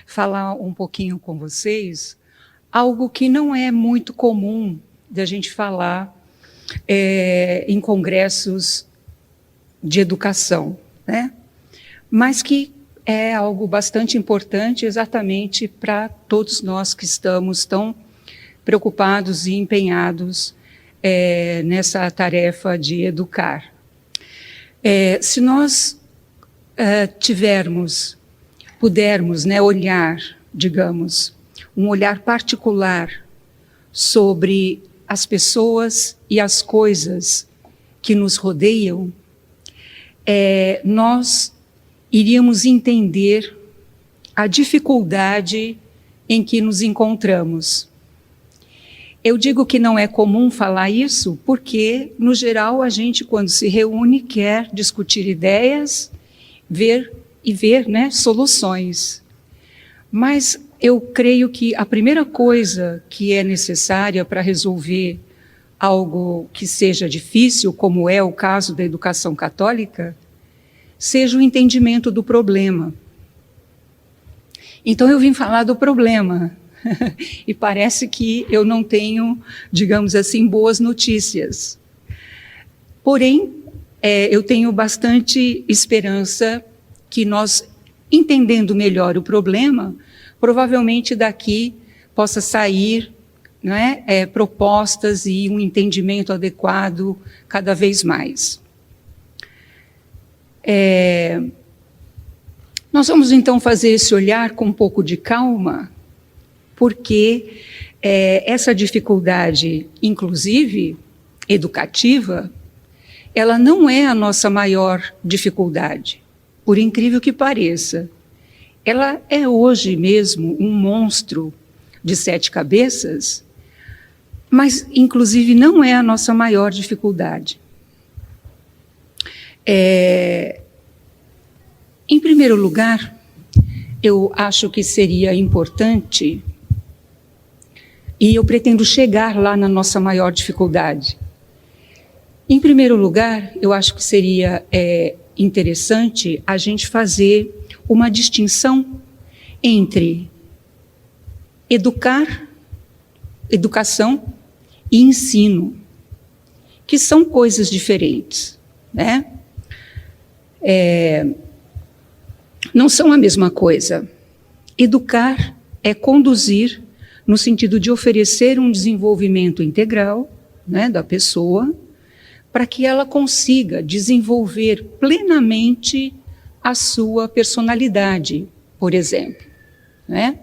falar um pouquinho com vocês algo que não é muito comum da gente falar em congressos de educação, né? Mas que é algo bastante importante exatamente para todos nós que estamos tão preocupados e empenhados nessa tarefa de educar. Se nós pudermos, né, olhar, digamos, um olhar particular sobre as pessoas e as coisas que nos rodeiam, nós iríamos entender a dificuldade em que nos encontramos. Eu digo que não é comum falar isso porque, no geral, a gente, quando se reúne, quer discutir ideias, ver, né, soluções. Mas eu creio que a primeira coisa que é necessária para resolver algo que seja difícil, como é o caso da educação católica, seja o entendimento do problema. Então eu vim falar do problema, e parece que eu não tenho, digamos assim, boas notícias. Porém, eu tenho bastante esperança que nós, entendendo melhor o problema, provavelmente daqui possa sair, não é, propostas e um entendimento adequado cada vez mais. Nós vamos então fazer esse olhar com um pouco de calma, porque essa dificuldade, inclusive educativa, ela não é a nossa maior dificuldade, por incrível que pareça. Ela é hoje mesmo um monstro de 7 cabeças, mas, inclusive, não é a nossa maior dificuldade. Em primeiro lugar, eu acho que seria importante, e eu pretendo chegar lá na nossa maior dificuldade. Em primeiro lugar, eu acho que seria interessante a gente fazer uma distinção entre educação e ensino, que são coisas diferentes, né? Não são a mesma coisa. Educar é conduzir no sentido de oferecer um desenvolvimento integral, né, da pessoa, para que ela consiga desenvolver plenamente a sua personalidade, por exemplo, né?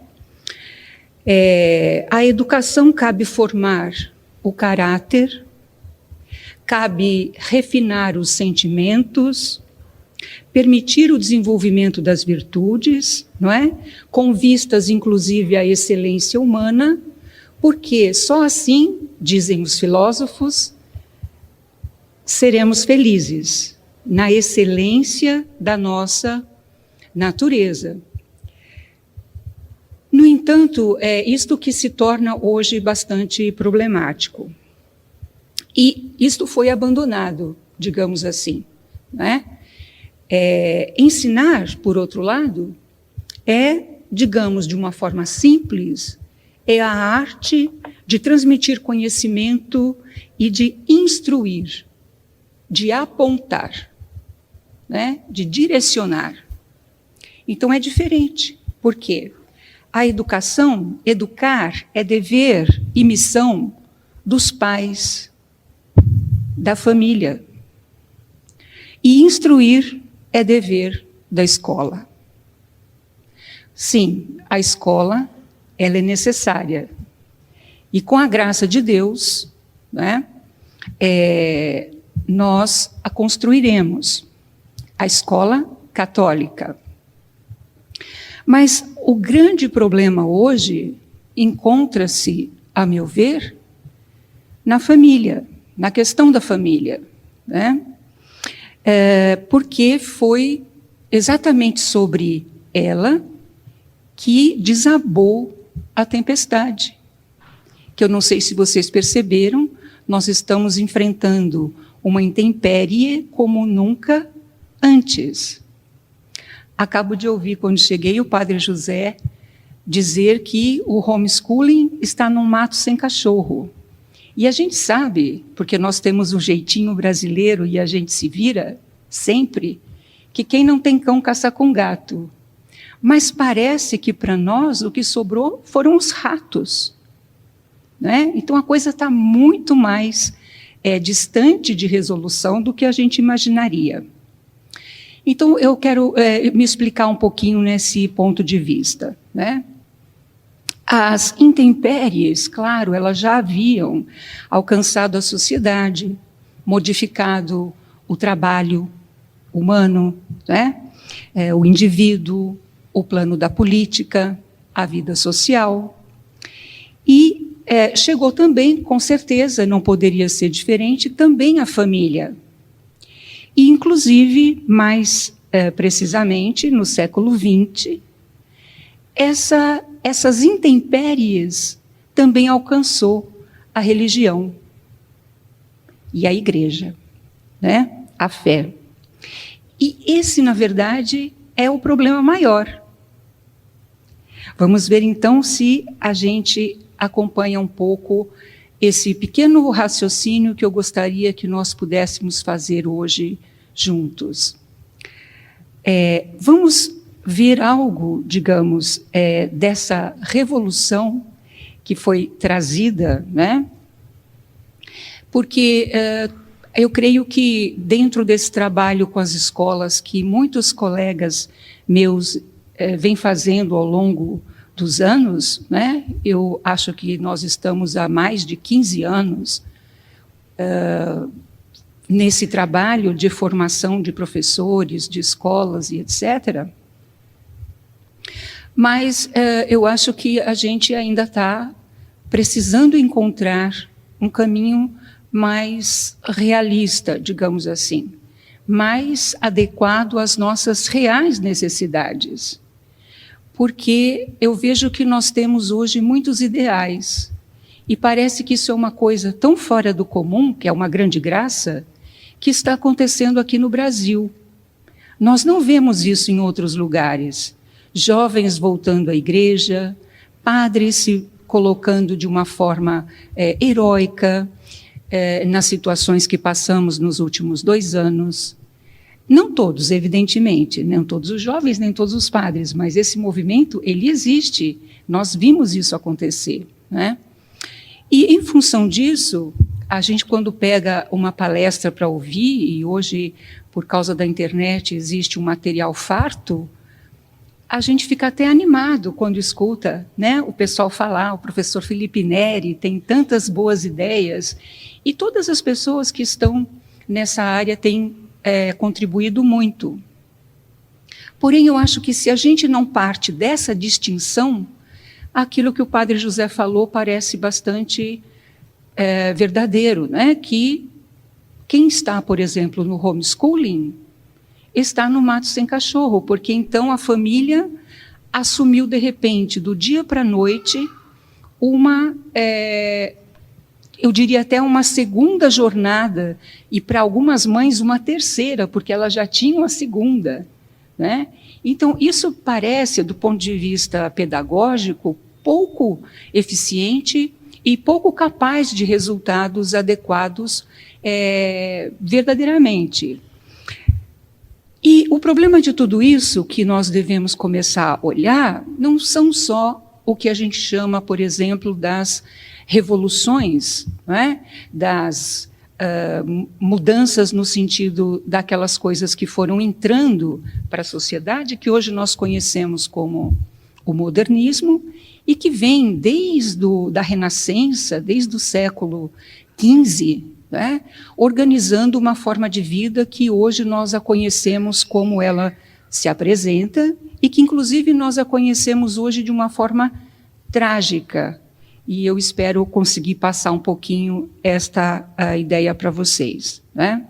A educação cabe formar o caráter, cabe refinar os sentimentos, permitir o desenvolvimento das virtudes, não é? Com vistas, inclusive, à excelência humana, porque só assim, dizem os filósofos, seremos felizes na excelência da nossa natureza. No entanto, é isto que se torna hoje bastante problemático. E isto foi abandonado, digamos assim, né? Ensinar, por outro lado, digamos, de uma forma simples, a arte de transmitir conhecimento e de instruir, de apontar, né? De direcionar. Então é diferente. Por quê? A educação, educar, é dever e missão dos pais, da família. E instruir é dever da escola. Sim, a escola, ela é necessária. E com a graça de Deus, né, nós a construiremos, a escola católica. Mas o grande problema hoje encontra-se, a meu ver, na família, na questão da família, né? Porque foi exatamente sobre ela que desabou a tempestade. Que eu não sei se vocês perceberam, nós estamos enfrentando uma intempérie como nunca antes. acabo de ouvir, quando cheguei, o Padre José dizer que o homeschooling está num mato sem cachorro. E a gente sabe, porque nós temos um jeitinho brasileiro e a gente se vira sempre, que quem não tem cão caça com gato. Mas parece que para nós o que sobrou foram os ratos, né? Então a coisa está muito mais distante de resolução do que a gente imaginaria. Então eu quero me explicar um pouquinho nesse ponto de vista, né? As intempéries, claro, elas já haviam alcançado a sociedade, modificado o trabalho humano, né? O indivíduo, o plano da política, a vida social. E chegou também, com certeza, não poderia ser diferente, também a família. E, inclusive, mais precisamente, no século XX, essas intempéries também alcançou a religião e a igreja, né? A fé. E esse, na verdade, é o problema maior. Vamos ver, então, se a gente acompanha um pouco esse pequeno raciocínio que eu gostaria que nós pudéssemos fazer hoje juntos. Vamos ver algo, digamos, dessa revolução que foi trazida, né? Porque eu creio que dentro desse trabalho com as escolas que muitos colegas meus vêm fazendo ao longo dos anos, né? Eu acho que nós estamos há mais de 15 anos nesse trabalho de formação de professores, de escolas e etc. Mas eu acho que a gente ainda está precisando encontrar um caminho mais realista, digamos assim, mais adequado às nossas reais necessidades. Porque eu vejo que nós temos hoje muitos ideais, e parece que isso é uma coisa tão fora do comum, que é uma grande graça, que está acontecendo aqui no Brasil. Nós não vemos isso em outros lugares. Jovens voltando à igreja, padres se colocando de uma forma heróica nas situações que passamos nos últimos 2 anos. Não todos, evidentemente, não todos os jovens, nem todos os padres, mas esse movimento, ele existe. Nós vimos isso acontecer, né? E, em função disso, a gente, quando pega uma palestra para ouvir, e hoje, por causa da internet, existe um material farto, a gente fica até animado quando escuta, né, o pessoal falar, o professor Felipe Neri tem tantas boas ideias, e todas as pessoas que estão nessa área têm contribuído muito. Porém, eu acho que se a gente não parte dessa distinção, aquilo que o Padre José falou parece bastante verdadeiro, né? Que quem está, por exemplo, no homeschooling, está no mato sem cachorro, porque então a família assumiu, de repente, do dia para a noite, eu diria até uma segunda jornada, e para algumas mães uma terceira, porque elas já tinham a segunda, né? Então, isso parece, do ponto de vista pedagógico, pouco eficiente e pouco capaz de resultados adequados verdadeiramente. E o problema de tudo isso que nós devemos começar a olhar não são só o que a gente chama, por exemplo, das revoluções, né? Das mudanças no sentido daquelas coisas que foram entrando para a sociedade, que hoje nós conhecemos como o modernismo, e que vem desde da Renascença, desde o século XV, né? Organizando uma forma de vida que hoje nós a conhecemos como ela se apresenta, e que inclusive nós a conhecemos hoje de uma forma trágica. E eu espero conseguir passar um pouquinho esta ideia para vocês, né?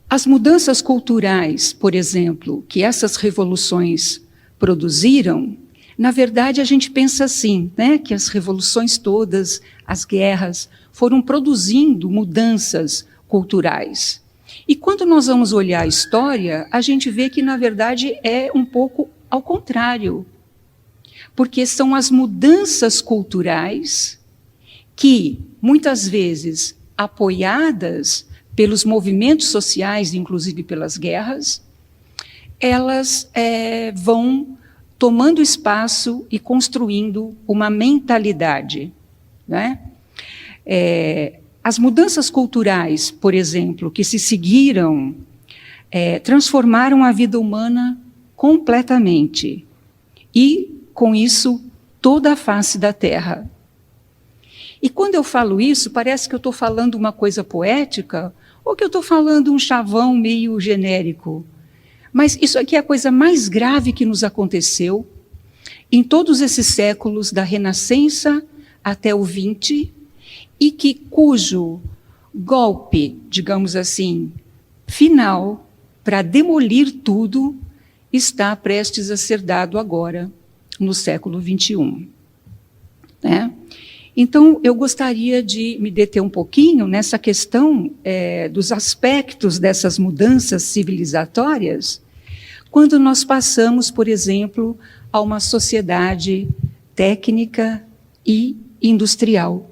As mudanças culturais, por exemplo, que essas revoluções produziram, na verdade a gente pensa assim, né, que as revoluções todas, as guerras, foram produzindo mudanças culturais. E quando nós vamos olhar a história, a gente vê que, na verdade, é um pouco ao contrário. Porque são as mudanças culturais que, muitas vezes, apoiadas pelos movimentos sociais, inclusive pelas guerras, elas vão tomando espaço e construindo uma mentalidade, né? As mudanças culturais, por exemplo, que se seguiram, transformaram a vida humana completamente. E, com isso, toda a face da Terra. E quando eu falo isso, parece que eu estou falando uma coisa poética ou que eu estou falando um chavão meio genérico. Mas isso aqui é a coisa mais grave que nos aconteceu em todos esses séculos, da Renascença até o XX, e cujo golpe, digamos assim, final, para demolir tudo, está prestes a ser dado agora, no século XXI. Né? Então, eu gostaria de me deter um pouquinho nessa questão dos aspectos dessas mudanças civilizatórias, quando nós passamos, por exemplo, a uma sociedade técnica e industrial,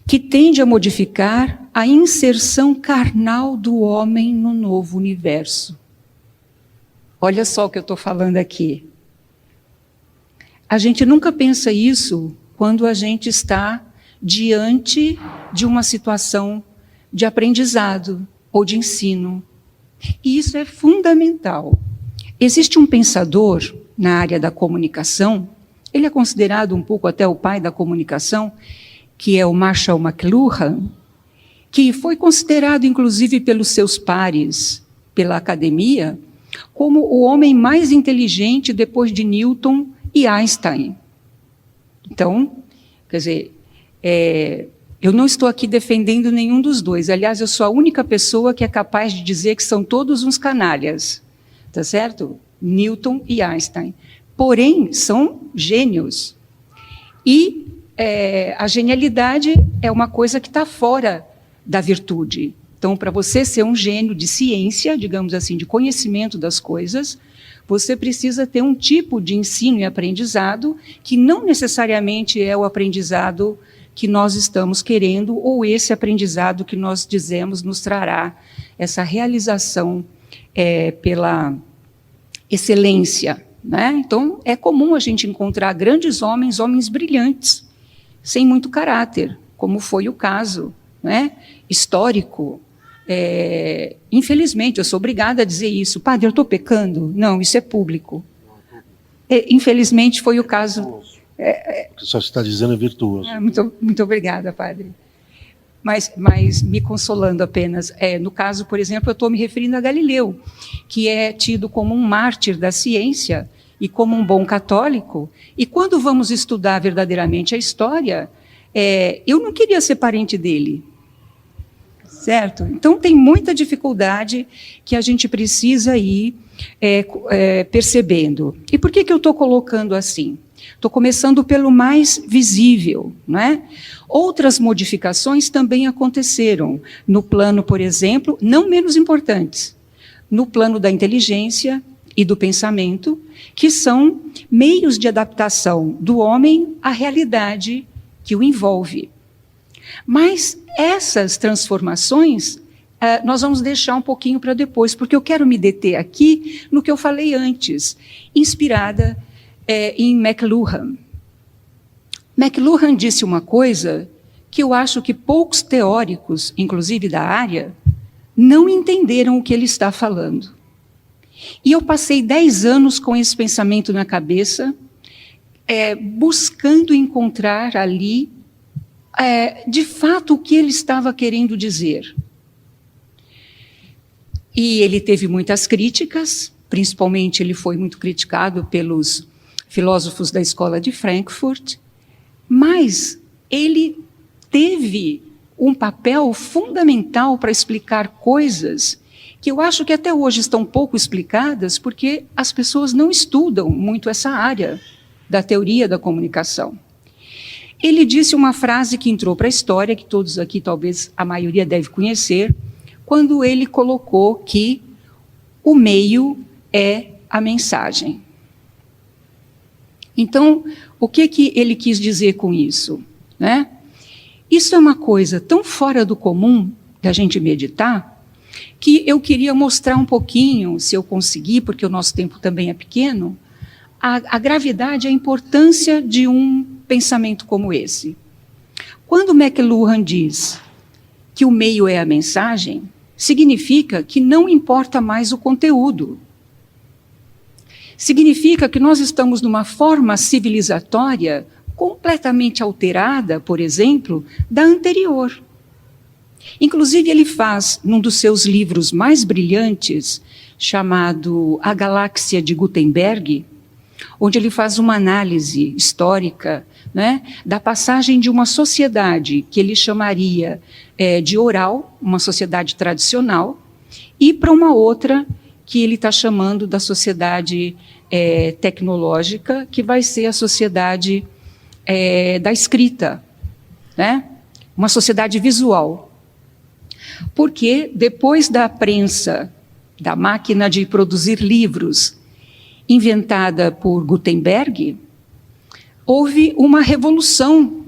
que tende a modificar a inserção carnal do homem no novo universo. Olha só o que eu estou falando aqui. A gente nunca pensa isso quando a gente está diante de uma situação de aprendizado ou de ensino. E isso é fundamental. Existe um pensador na área da comunicação, ele é considerado um pouco até o pai da comunicação, que é o Marshall McLuhan, que foi considerado, inclusive, pelos seus pares, pela academia, como o homem mais inteligente depois de Newton e Einstein. Então, quer dizer, eu não estou aqui defendendo nenhum dos dois. Aliás, eu sou a única pessoa que é capaz de dizer que são todos uns canalhas, tá certo? Newton e Einstein. Porém, são gênios. E a genialidade é uma coisa que está fora da virtude. Então, para você ser um gênio de ciência, digamos assim, de conhecimento das coisas, você precisa ter um tipo de ensino e aprendizado que não necessariamente é o aprendizado que nós estamos querendo ou esse aprendizado que nós dizemos nos trará essa realização pela excelência. Né? Então, é comum a gente encontrar grandes homens, homens brilhantes, sem muito caráter, como foi o caso, né, histórico. Infelizmente, eu sou obrigada a dizer isso. Padre, eu estou pecando? Não, isso é público. Infelizmente, foi o caso. O que você está dizendo é virtuoso. Muito obrigada, padre. Mas me consolando apenas. No caso, por exemplo, eu estou me referindo a Galileu, que é tido como um mártir da ciência e como um bom católico. E quando vamos estudar verdadeiramente a história, eu não queria ser parente dele. Certo? Então, tem muita dificuldade que a gente precisa ir percebendo. E por que eu estou colocando assim? Estou começando pelo mais visível. Né? Outras modificações também aconteceram, no plano, por exemplo, não menos importantes, no plano da inteligência e do pensamento, que são meios de adaptação do homem à realidade que o envolve. Mas essas transformações nós vamos deixar um pouquinho para depois, porque eu quero me deter aqui no que eu falei antes, inspirada em McLuhan. McLuhan disse uma coisa que eu acho que poucos teóricos, inclusive da área, não entenderam o que ele está falando. E eu passei 10 anos com esse pensamento na cabeça, buscando encontrar ali de fato o que ele estava querendo dizer. E ele teve muitas críticas, principalmente ele foi muito criticado pelos filósofos da escola de Frankfurt, mas ele teve um papel fundamental para explicar coisas que eu acho que até hoje estão pouco explicadas, porque as pessoas não estudam muito essa área da teoria da comunicação. Ele disse uma frase que entrou para a história, que todos aqui, talvez a maioria deve conhecer, quando ele colocou que o meio é a mensagem. Então, o que ele quis dizer com isso, né? Isso é uma coisa tão fora do comum da gente meditar, que eu queria mostrar um pouquinho, se eu conseguir, porque o nosso tempo também é pequeno, a gravidade, a importância de um pensamento como esse. Quando McLuhan diz que o meio é a mensagem, significa que não importa mais o conteúdo. Significa que nós estamos numa forma civilizatória completamente alterada, por exemplo, da anterior. Inclusive, ele faz, num dos seus livros mais brilhantes, chamado A Galáxia de Gutenberg, onde ele faz uma análise histórica, né, da passagem de uma sociedade que ele chamaria de oral, uma sociedade tradicional, e para uma outra que ele está chamando da sociedade tecnológica, que vai ser a sociedade da escrita, né? Uma sociedade visual. Porque depois da prensa, da máquina de produzir livros, inventada por Gutenberg, houve uma revolução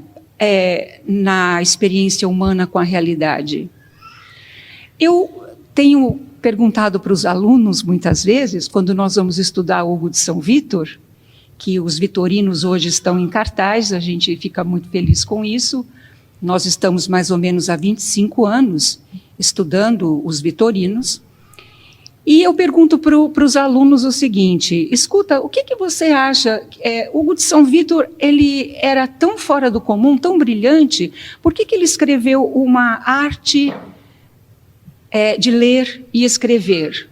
na experiência humana com a realidade. Eu tenho perguntado para os alunos, muitas vezes, quando nós vamos estudar Hugo de São Vítor, que os vitorinos hoje estão em cartaz, a gente fica muito feliz com isso. Nós estamos mais ou menos há 25 anos estudando os vitorinos. E eu pergunto para os alunos o seguinte: escuta, o que você acha? Hugo de São Vítor, ele era tão fora do comum, tão brilhante, por que ele escreveu uma arte de ler e escrever?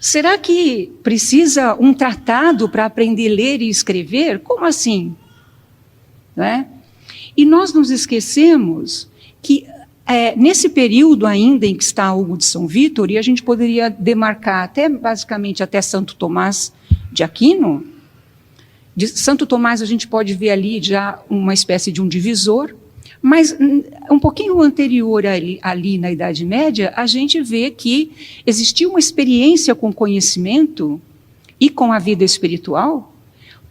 Será que precisa um tratado para aprender a ler e escrever? Como assim? Não é? E nós nos esquecemos que nesse período ainda em que está Hugo de São Vítor, e a gente poderia demarcar basicamente até Santo Tomás de Aquino, de Santo Tomás a gente pode ver ali já uma espécie de um divisor, mas um pouquinho anterior ali na Idade Média, a gente vê que existia uma experiência com o conhecimento e com a vida espiritual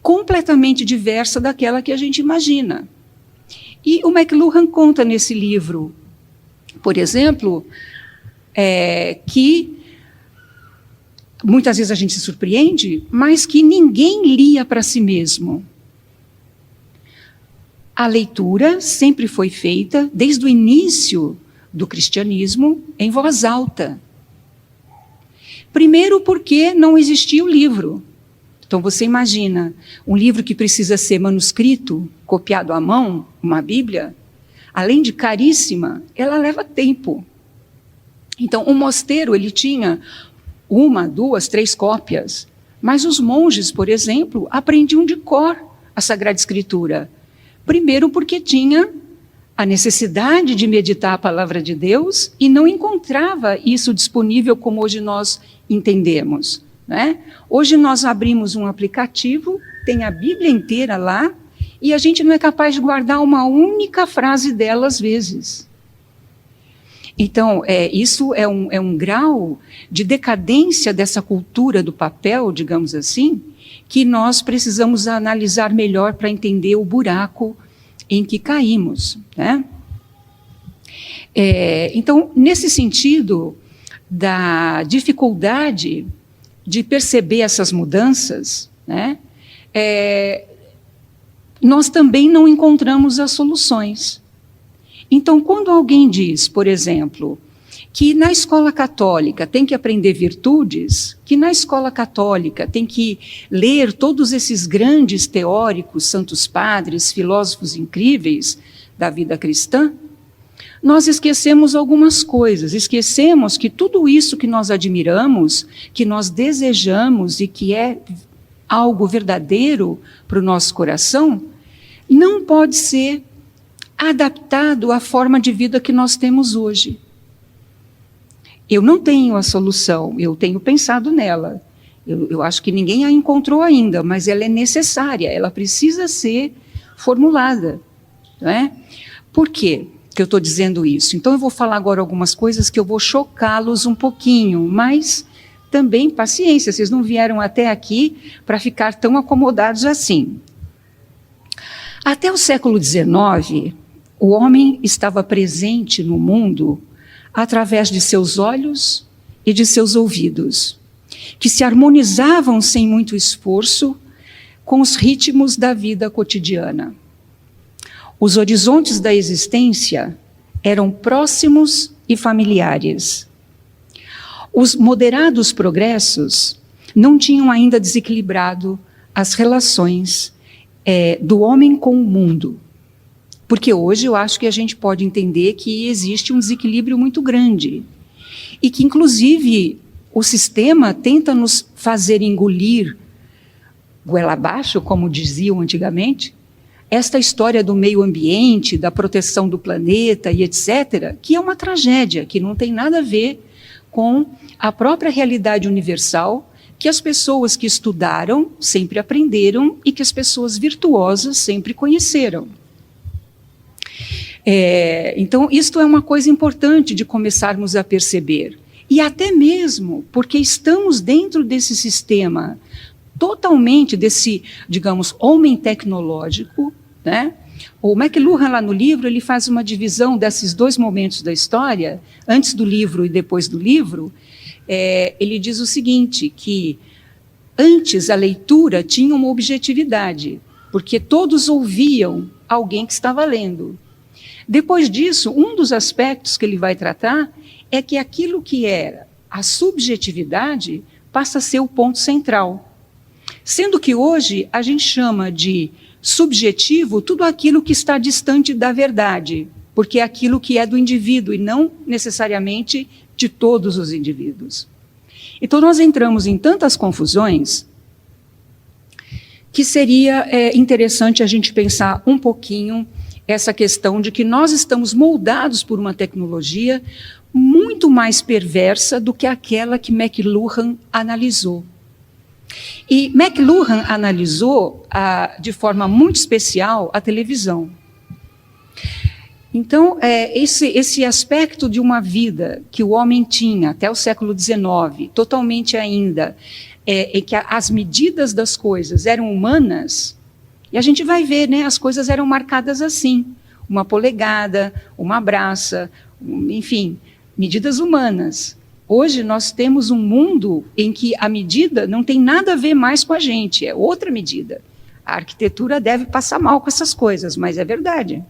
completamente diversa daquela que a gente imagina. E o McLuhan conta nesse livro, por exemplo, que muitas vezes a gente se surpreende, mas que ninguém lia para si mesmo. A leitura sempre foi feita, desde o início do cristianismo, em voz alta. Primeiro porque não existia o livro. Então você imagina, um livro que precisa ser manuscrito, copiado à mão, uma Bíblia, além de caríssima, ela leva tempo. Então o mosteiro, ele tinha 1, 2, 3 cópias, mas os monges, por exemplo, aprendiam de cor a Sagrada Escritura. Primeiro porque tinha a necessidade de meditar a palavra de Deus e não encontrava isso disponível como hoje nós entendemos, né? Hoje nós abrimos um aplicativo, tem a Bíblia inteira lá, e a gente não é capaz de guardar uma única frase dela às vezes. Então, isso é um grau de decadência dessa cultura do papel, digamos assim, que nós precisamos analisar melhor para entender o buraco em que caímos, né? Então, nesse sentido da dificuldade de perceber essas mudanças, né, nós também não encontramos as soluções. Então, quando alguém diz, por exemplo, que na escola católica tem que aprender virtudes, que na escola católica tem que ler todos esses grandes teóricos, santos padres, filósofos incríveis da vida cristã, nós esquecemos algumas coisas, esquecemos que tudo isso que nós admiramos, que nós desejamos e que é algo verdadeiro para o nosso coração, não pode ser adaptado à forma de vida que nós temos hoje. Eu não tenho a solução, eu tenho pensado nela. Eu acho que ninguém a encontrou ainda, mas ela é necessária, ela precisa ser formulada, não é? Por quê? que eu estou dizendo isso. Então eu vou falar agora algumas coisas que eu vou chocá-los um pouquinho, mas também paciência, vocês não vieram até aqui para ficar tão acomodados assim. Até o século XIX, o homem estava presente no mundo através de seus olhos e de seus ouvidos, que se harmonizavam sem muito esforço com os ritmos da vida cotidiana. Os horizontes da existência eram próximos e familiares. Os moderados progressos não tinham ainda desequilibrado as relações do homem com o mundo. Porque hoje eu acho que a gente pode entender que existe um desequilíbrio muito grande. E que, inclusive, o sistema tenta nos fazer engolir goela abaixo, como diziam antigamente, esta história do meio ambiente, da proteção do planeta e etc., que é uma tragédia, que não tem nada a ver com a própria realidade universal que as pessoas que estudaram sempre aprenderam e que as pessoas virtuosas sempre conheceram. Então, isto é uma coisa importante de começarmos a perceber. E até mesmo porque estamos dentro desse sistema totalmente desse, digamos, homem tecnológico, né? O McLuhan, lá no livro, ele faz uma divisão desses dois momentos da história, antes do livro e depois do livro. Ele diz o seguinte, que antes a leitura tinha uma objetividade, porque todos ouviam alguém que estava lendo. Depois disso, um dos aspectos que ele vai tratar é que aquilo que era a subjetividade passa a ser o ponto central. Sendo que hoje a gente chama de subjetivo tudo aquilo que está distante da verdade, porque é aquilo que é do indivíduo e não necessariamente de todos os indivíduos. Então nós entramos em tantas confusões que seria interessante a gente pensar um pouquinho essa questão de que nós estamos moldados por uma tecnologia muito mais perversa do que aquela que McLuhan analisou. E McLuhan analisou de forma muito especial a televisão. Então, esse aspecto de uma vida que o homem tinha até o século XIX, totalmente ainda, em que as medidas das coisas eram humanas, e a gente vai ver, né, as coisas eram marcadas assim, uma polegada, uma braça, enfim, medidas humanas. Hoje nós temos um mundo em que a medida não tem nada a ver mais com a gente, é outra medida. A arquitetura deve passar mal com essas coisas, mas é verdade.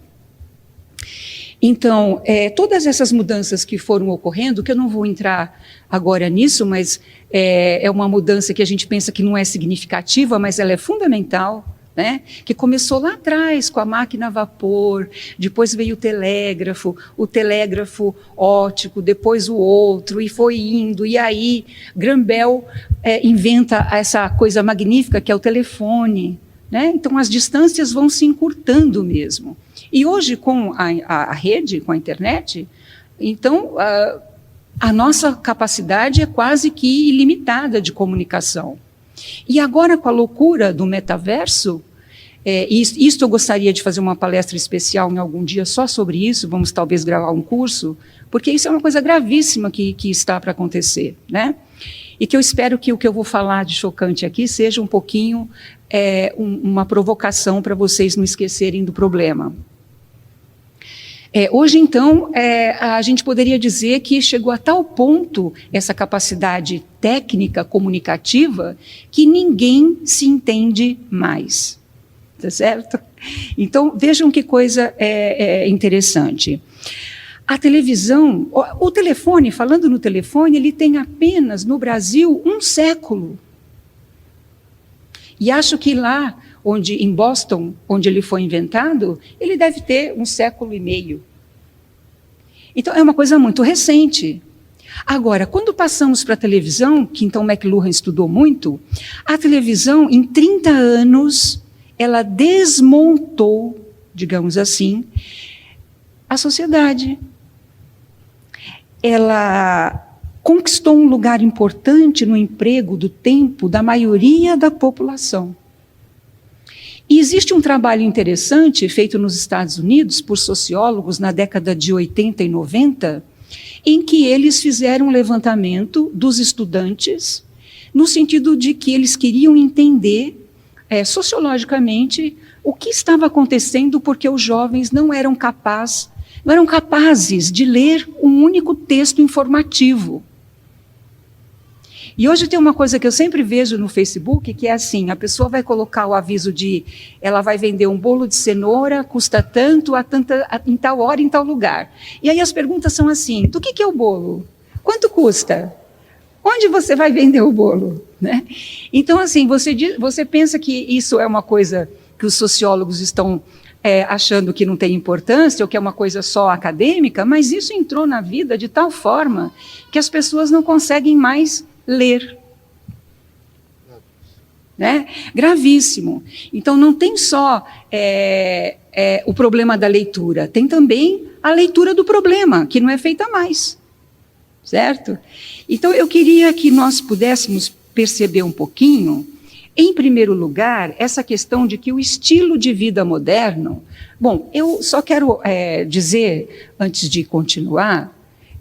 Então, todas essas mudanças que foram ocorrendo, que eu não vou entrar agora nisso, mas é uma mudança que a gente pensa que não é significativa, mas ela é fundamental, né? Que começou lá atrás com a máquina a vapor, depois veio o telégrafo óptico, depois o outro, e foi indo, e aí Graham Bell inventa essa coisa magnífica que é o telefone, né? Então as distâncias vão se encurtando mesmo. E hoje com a rede, com a internet, então a nossa capacidade é quase que ilimitada de comunicação. E agora, com a loucura do metaverso, isto eu gostaria de fazer uma palestra especial em algum dia só sobre isso, vamos talvez gravar um curso, porque isso é uma coisa gravíssima que está para acontecer, né? E que eu espero que o que eu vou falar de chocante aqui seja um pouquinho uma provocação para vocês não esquecerem do problema. Hoje, então, a gente poderia dizer que chegou a tal ponto essa capacidade técnica, comunicativa, que ninguém se entende mais. Tá certo? Então, vejam que coisa interessante. A televisão, o telefone, falando no telefone, ele tem apenas, no Brasil, 1 século. E acho que lá, em Boston, onde ele foi inventado, ele deve ter 1,5 séculos. Então, é uma coisa muito recente. Agora, quando passamos para a televisão, que então McLuhan estudou muito, a televisão, em 30 anos, ela desmontou, digamos assim, a sociedade. Ela conquistou um lugar importante no emprego do tempo da maioria da população. E existe um trabalho interessante feito nos Estados Unidos por sociólogos na década de 80 e 90, em que eles fizeram um levantamento dos estudantes, no sentido de que eles queriam entender sociologicamente o que estava acontecendo, porque os jovens não eram capazes de ler um único texto informativo. E hoje tem uma coisa que eu sempre vejo no Facebook, que é assim, a pessoa vai colocar o aviso de ela vai vender um bolo de cenoura, custa tanto, em tal hora, em tal lugar. E aí as perguntas são assim, do que é o bolo? Quanto custa? Onde você vai vender o bolo? Né? Então, assim, você pensa que isso é uma coisa que os sociólogos estão achando que não tem importância, ou que é uma coisa só acadêmica, mas isso entrou na vida de tal forma que as pessoas não conseguem mais ler. Né? Gravíssimo. Então, não tem só o problema da leitura, tem também a leitura do problema, que não é feita mais. Certo? Então, eu queria que nós pudéssemos perceber um pouquinho, em primeiro lugar, essa questão de que o estilo de vida moderno... Bom, eu só quero dizer, antes de continuar,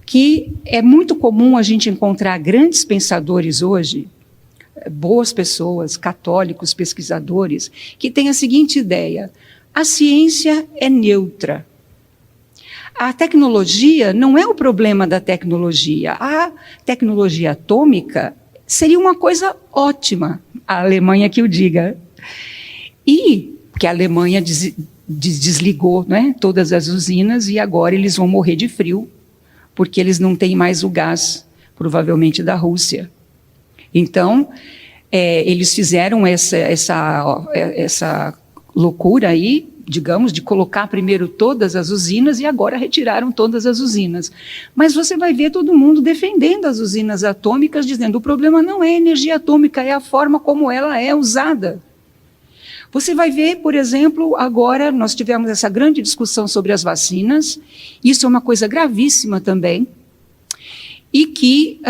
que é muito comum a gente encontrar grandes pensadores hoje, boas pessoas, católicos, pesquisadores, que têm a seguinte ideia: a ciência é neutra. A tecnologia não é o problema da tecnologia. A tecnologia atômica seria uma coisa ótima, a Alemanha que o diga. E que a Alemanha desligou, né, todas as usinas e agora eles vão morrer de frio, porque eles não têm mais o gás, provavelmente da Rússia. Então, eles fizeram essa loucura aí, digamos, de colocar primeiro todas as usinas e agora retiraram todas as usinas. Mas você vai ver todo mundo defendendo as usinas atômicas, dizendo o problema não é a energia atômica, é a forma como ela é usada. Você vai ver, por exemplo, agora nós tivemos essa grande discussão sobre as vacinas, isso é uma coisa gravíssima também, e que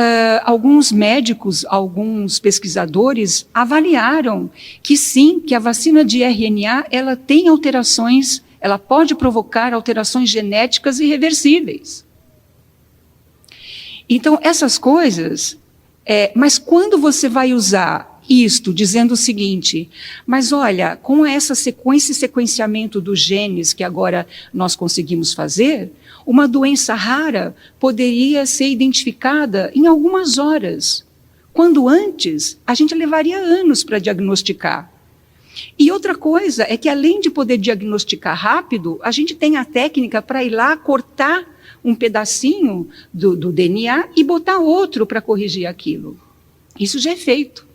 alguns médicos, alguns pesquisadores avaliaram que sim, que a vacina de RNA ela tem alterações, ela pode provocar alterações genéticas irreversíveis. Então, essas coisas, mas quando você vai usar isto, dizendo o seguinte, mas olha, com esse sequenciamento dos genes que agora nós conseguimos fazer, uma doença rara poderia ser identificada em algumas horas, quando antes a gente levaria anos para diagnosticar. E outra coisa é que, além de poder diagnosticar rápido, a gente tem a técnica para ir lá cortar um pedacinho do DNA e botar outro para corrigir aquilo. Isso já é feito.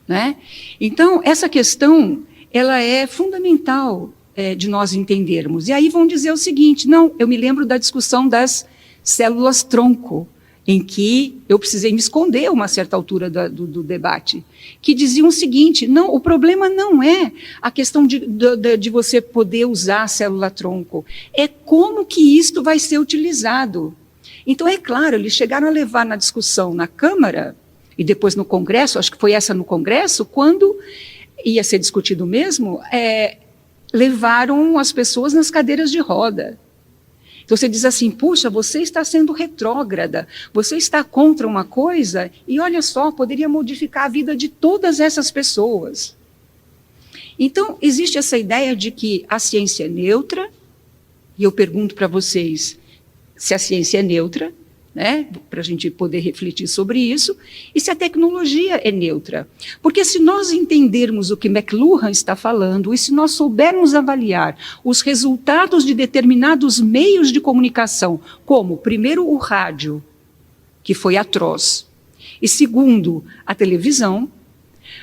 Né? Então, essa questão ela é fundamental de nós entendermos. E aí vão dizer o seguinte, não, eu me lembro da discussão das células-tronco, em que eu precisei me esconder a uma certa altura do debate, que diziam o seguinte, não, o problema não é a questão de você poder usar a célula-tronco, é como que isto vai ser utilizado. Então, é claro, eles chegaram a levar na discussão na Câmara, e depois no Congresso, acho que foi essa no Congresso, quando ia ser discutido mesmo, levaram as pessoas nas cadeiras de roda. Então você diz assim, puxa, você está sendo retrógrada, você está contra uma coisa, e olha só, poderia modificar a vida de todas essas pessoas. Então, existe essa ideia de que a ciência é neutra, e eu pergunto para vocês se a ciência é neutra, né, para a gente poder refletir sobre isso, e se a tecnologia é neutra. Porque se nós entendermos o que McLuhan está falando, e se nós soubermos avaliar os resultados de determinados meios de comunicação, como, primeiro, o rádio, que foi atroz, e segundo, a televisão,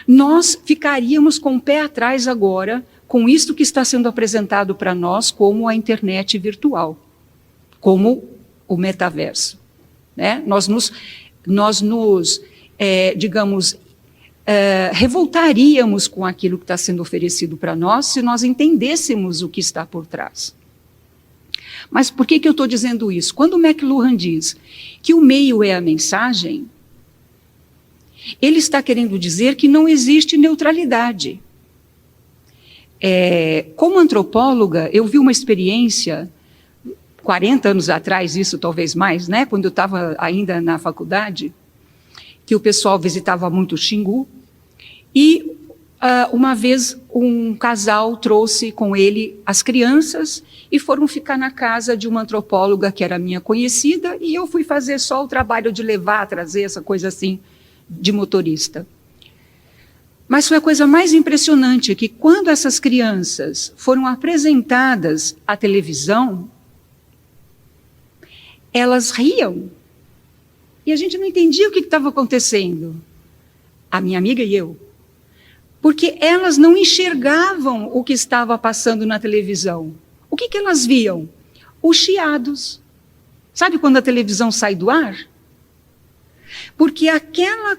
nós ficaríamos com o pé atrás agora com isto que está sendo apresentado para nós como a internet virtual, como o metaverso. Né? Nós nos revoltaríamos com aquilo que está sendo oferecido para nós se nós entendêssemos o que está por trás. Mas por que eu estou dizendo isso? Quando o McLuhan diz que o meio é a mensagem, ele está querendo dizer que não existe neutralidade. como antropóloga, eu vi uma experiência, 40 anos atrás, isso talvez mais, né, quando eu estava ainda na faculdade, que o pessoal visitava muito o Xingu, e uma vez um casal trouxe com ele as crianças e foram ficar na casa de uma antropóloga que era minha conhecida, e eu fui fazer só o trabalho de levar, trazer essa coisa assim, de motorista. Mas foi a coisa mais impressionante, que quando essas crianças foram apresentadas à televisão, elas riam. E a gente não entendia o que estava acontecendo. A minha amiga e eu. Porque elas não enxergavam o que estava passando na televisão. O que elas viam? Os chiados. Sabe quando a televisão sai do ar? Porque aquela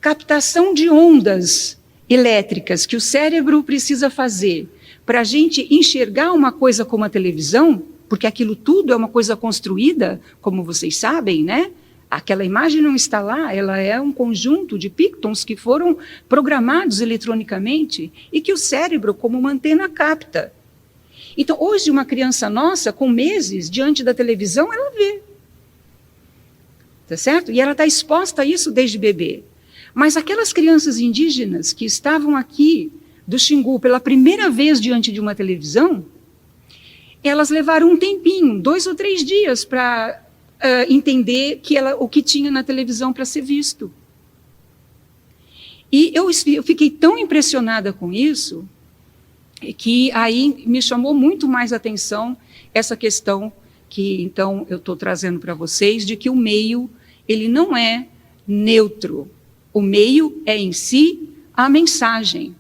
captação de ondas elétricas que o cérebro precisa fazer para a gente enxergar uma coisa como a televisão, porque aquilo tudo é uma coisa construída, como vocês sabem, né? Aquela imagem não está lá, ela é um conjunto de pictons que foram programados eletronicamente e que o cérebro, como uma antena, capta. Então, hoje, uma criança nossa, com meses, diante da televisão, ela vê. Tá certo? E ela está exposta a isso desde bebê. Mas aquelas crianças indígenas que estavam aqui do Xingu pela primeira vez diante de uma televisão, elas levaram um tempinho, 2 ou 3 dias, para entender o que tinha na televisão para ser visto. E eu fiquei tão impressionada com isso, que aí me chamou muito mais atenção essa questão que, então, eu estou trazendo para vocês, de que o meio, ele não é neutro. O meio é, em si, a mensagem.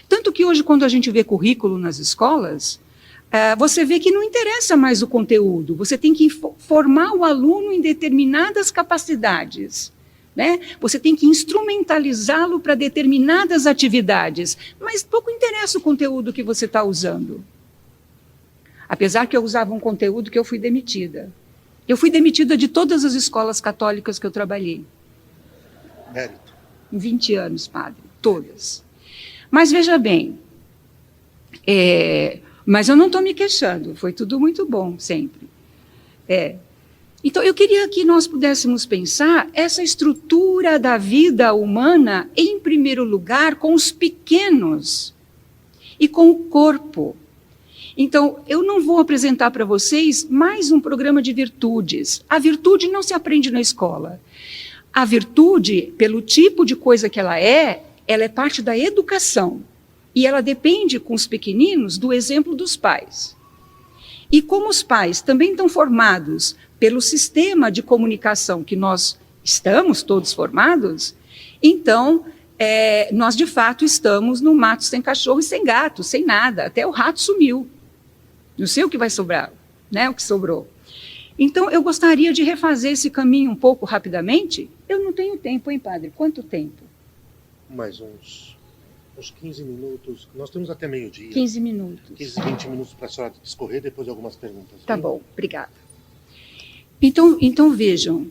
Tanto que hoje, quando a gente vê currículo nas escolas, você vê que não interessa mais o conteúdo, você tem que formar o aluno em determinadas capacidades, né? Você tem que instrumentalizá-lo para determinadas atividades, mas pouco interessa o conteúdo que você está usando. Apesar que eu usava um conteúdo que eu fui demitida. Eu fui demitida de todas as escolas católicas que eu trabalhei. Mérito. Em 20 anos, padre, todas. Mas veja bem, mas eu não estou me queixando, foi tudo muito bom, sempre. Então, eu queria que nós pudéssemos pensar essa estrutura da vida humana, em primeiro lugar, com os pequenos e com o corpo. Então, eu não vou apresentar para vocês mais um programa de virtudes. A virtude não se aprende na escola. A virtude, pelo tipo de coisa que ela é parte da educação. E ela depende, com os pequeninos, do exemplo dos pais. E como os pais também estão formados pelo sistema de comunicação que nós estamos todos formados, então, nós, de fato, estamos no mato sem cachorro e sem gato, sem nada. Até o rato sumiu. Não sei o que vai sobrar, né? O que sobrou. Então, eu gostaria de refazer esse caminho um pouco rapidamente. Eu não tenho tempo, hein, padre? Quanto tempo? Mais uns 15 minutos. Nós temos até meio-dia. 15 minutos. 15, 20 minutos para a senhora discorrer, depois de algumas perguntas. Tá bom, obrigada. Então vejam.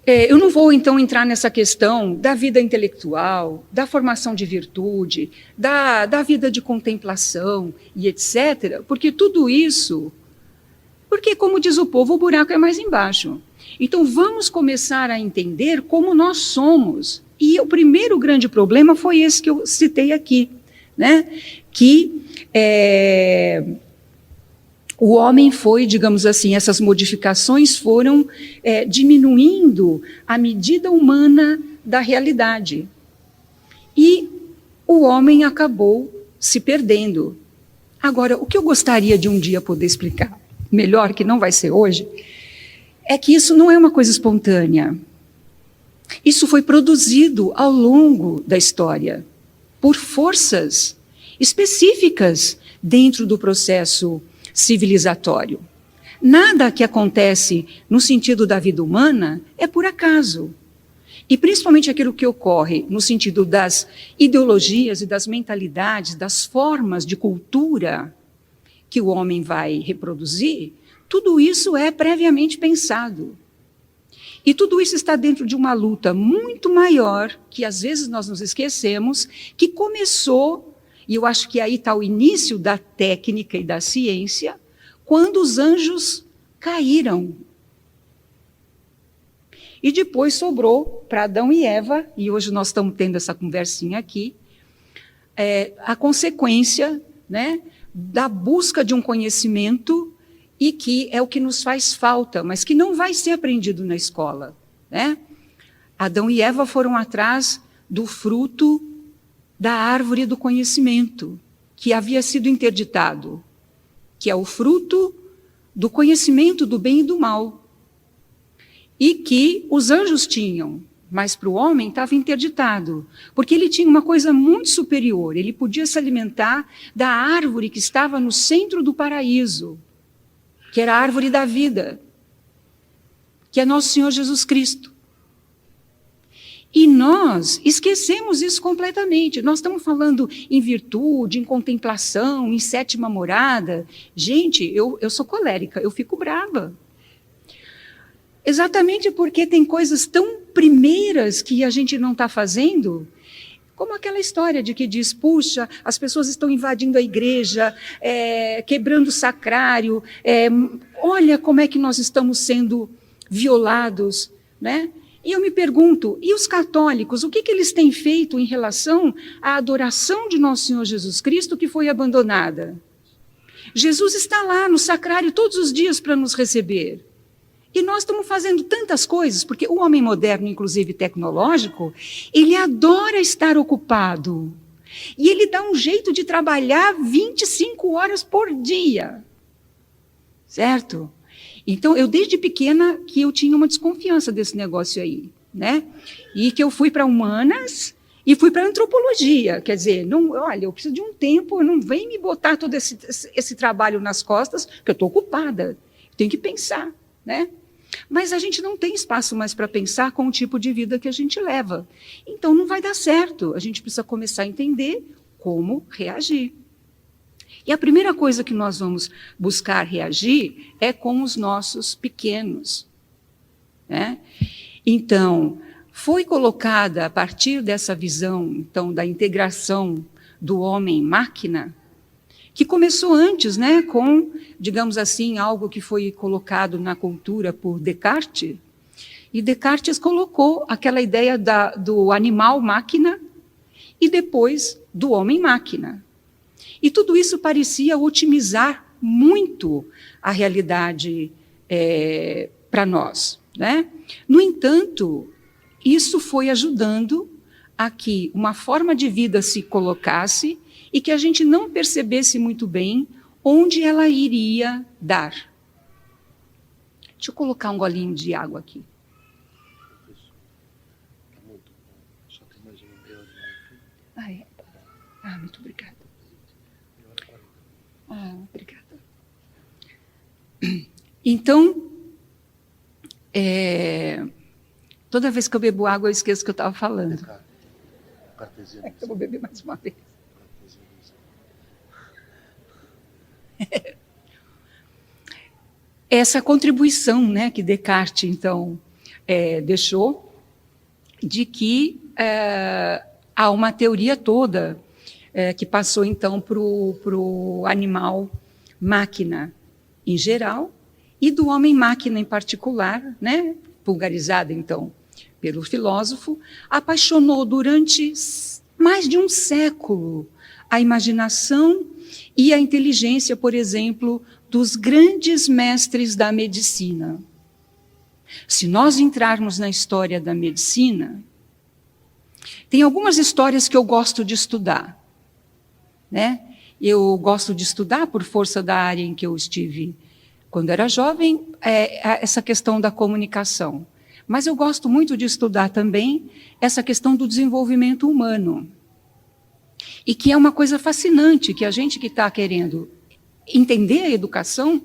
Eu não vou, então, entrar nessa questão da vida intelectual, da formação de virtude, da vida de contemplação e etc., porque tudo isso... Porque, como diz o povo, o buraco é mais embaixo. Então, vamos começar a entender como nós somos. E o primeiro grande problema foi esse que eu citei aqui, né? Que o homem foi, digamos assim, essas modificações foram diminuindo a medida humana da realidade. E o homem acabou se perdendo. Agora, o que eu gostaria de um dia poder explicar, melhor que não vai ser hoje, é que isso não é uma coisa espontânea. Isso foi produzido ao longo da história por forças específicas dentro do processo civilizatório. Nada que acontece no sentido da vida humana é por acaso. E principalmente aquilo que ocorre no sentido das ideologias e das mentalidades, das formas de cultura que o homem vai reproduzir, tudo isso é previamente pensado. E tudo isso está dentro de uma luta muito maior, que às vezes nós nos esquecemos, que começou, e eu acho que aí está o início da técnica e da ciência, quando os anjos caíram. E depois sobrou para Adão e Eva, e hoje nós estamos tendo essa conversinha aqui, a consequência, né, da busca de um conhecimento, e que é o que nos faz falta, mas que não vai ser aprendido na escola, né? Adão e Eva foram atrás do fruto da árvore do conhecimento, que havia sido interditado, que é o fruto do conhecimento do bem e do mal, e que os anjos tinham, mas para o homem estava interditado, porque ele tinha uma coisa muito superior, ele podia se alimentar da árvore que estava no centro do paraíso, que era a árvore da vida, que é nosso Senhor Jesus Cristo. E nós esquecemos isso completamente. Nós estamos falando em virtude, em contemplação, em sétima morada. Gente, eu sou colérica, eu fico brava. Exatamente porque tem coisas tão primeiras que a gente não está fazendo, como aquela história de que diz, puxa, as pessoas estão invadindo a igreja, quebrando o sacrário, olha como é que nós estamos sendo violados, né? E eu me pergunto, e os católicos, o que eles têm feito em relação à adoração de nosso Senhor Jesus Cristo que foi abandonada? Jesus está lá no sacrário todos os dias para nos receber. E nós estamos fazendo tantas coisas, porque o homem moderno, inclusive tecnológico, ele adora estar ocupado. E ele dá um jeito de trabalhar 25 horas por dia. Certo? Então, eu desde pequena que eu tinha uma desconfiança desse negócio aí, né? E que eu fui para humanas e fui para antropologia. Quer dizer, não, olha, eu preciso de um tempo, não vem me botar todo esse trabalho nas costas, porque eu estou ocupada. Tenho que pensar, né? Mas a gente não tem espaço mais para pensar com o tipo de vida que a gente leva. Então, não vai dar certo. A gente precisa começar a entender como reagir. E a primeira coisa que nós vamos buscar reagir é com os nossos pequenos, né? Então, foi colocada, a partir dessa visão então, da integração do homem-máquina, que começou antes, né, com, digamos assim, algo que foi colocado na cultura por Descartes, e Descartes colocou aquela ideia do animal-máquina e depois do homem-máquina. E tudo isso parecia otimizar muito a realidade para nós, né? No entanto, isso foi ajudando a que uma forma de vida se colocasse e que a gente não percebesse muito bem onde ela iria dar. Deixa eu colocar um golinho de água aqui. Muito bom. Só tem mais uma meia horinha aqui. Ah, é? Ah, muito obrigada. Ah, obrigada. Então, toda vez que eu bebo água, eu esqueço o que eu estava falando. Eu vou beber mais uma vez. Essa contribuição, né, que Descartes, então, deixou, de que há uma teoria toda que passou, então, para o animal-máquina em geral e do homem-máquina em particular, né, vulgarizada, então, pelo filósofo, apaixonou durante mais de um século a imaginação e a inteligência, por exemplo, dos grandes mestres da medicina. Se nós entrarmos na história da medicina, tem algumas histórias que eu gosto de estudar, né? Eu gosto de estudar, por força da área em que eu estive quando era jovem, essa questão da comunicação. Mas eu gosto muito de estudar também essa questão do desenvolvimento humano. E que é uma coisa fascinante, que a gente que está querendo entender a educação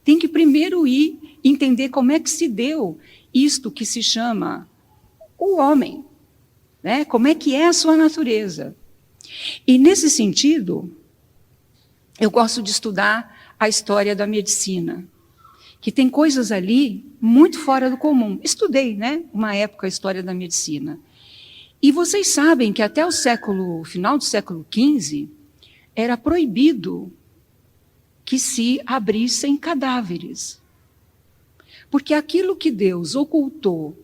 tem que primeiro ir entender como é que se deu isto que se chama o homem, né? Como é que é a sua natureza. E, nesse sentido, eu gosto de estudar a história da medicina. que tem coisas ali muito fora do comum. Estudei, né, uma época a história da medicina. E vocês sabem que até o final do século XV, era proibido que se abrissem cadáveres. Porque aquilo que Deus ocultou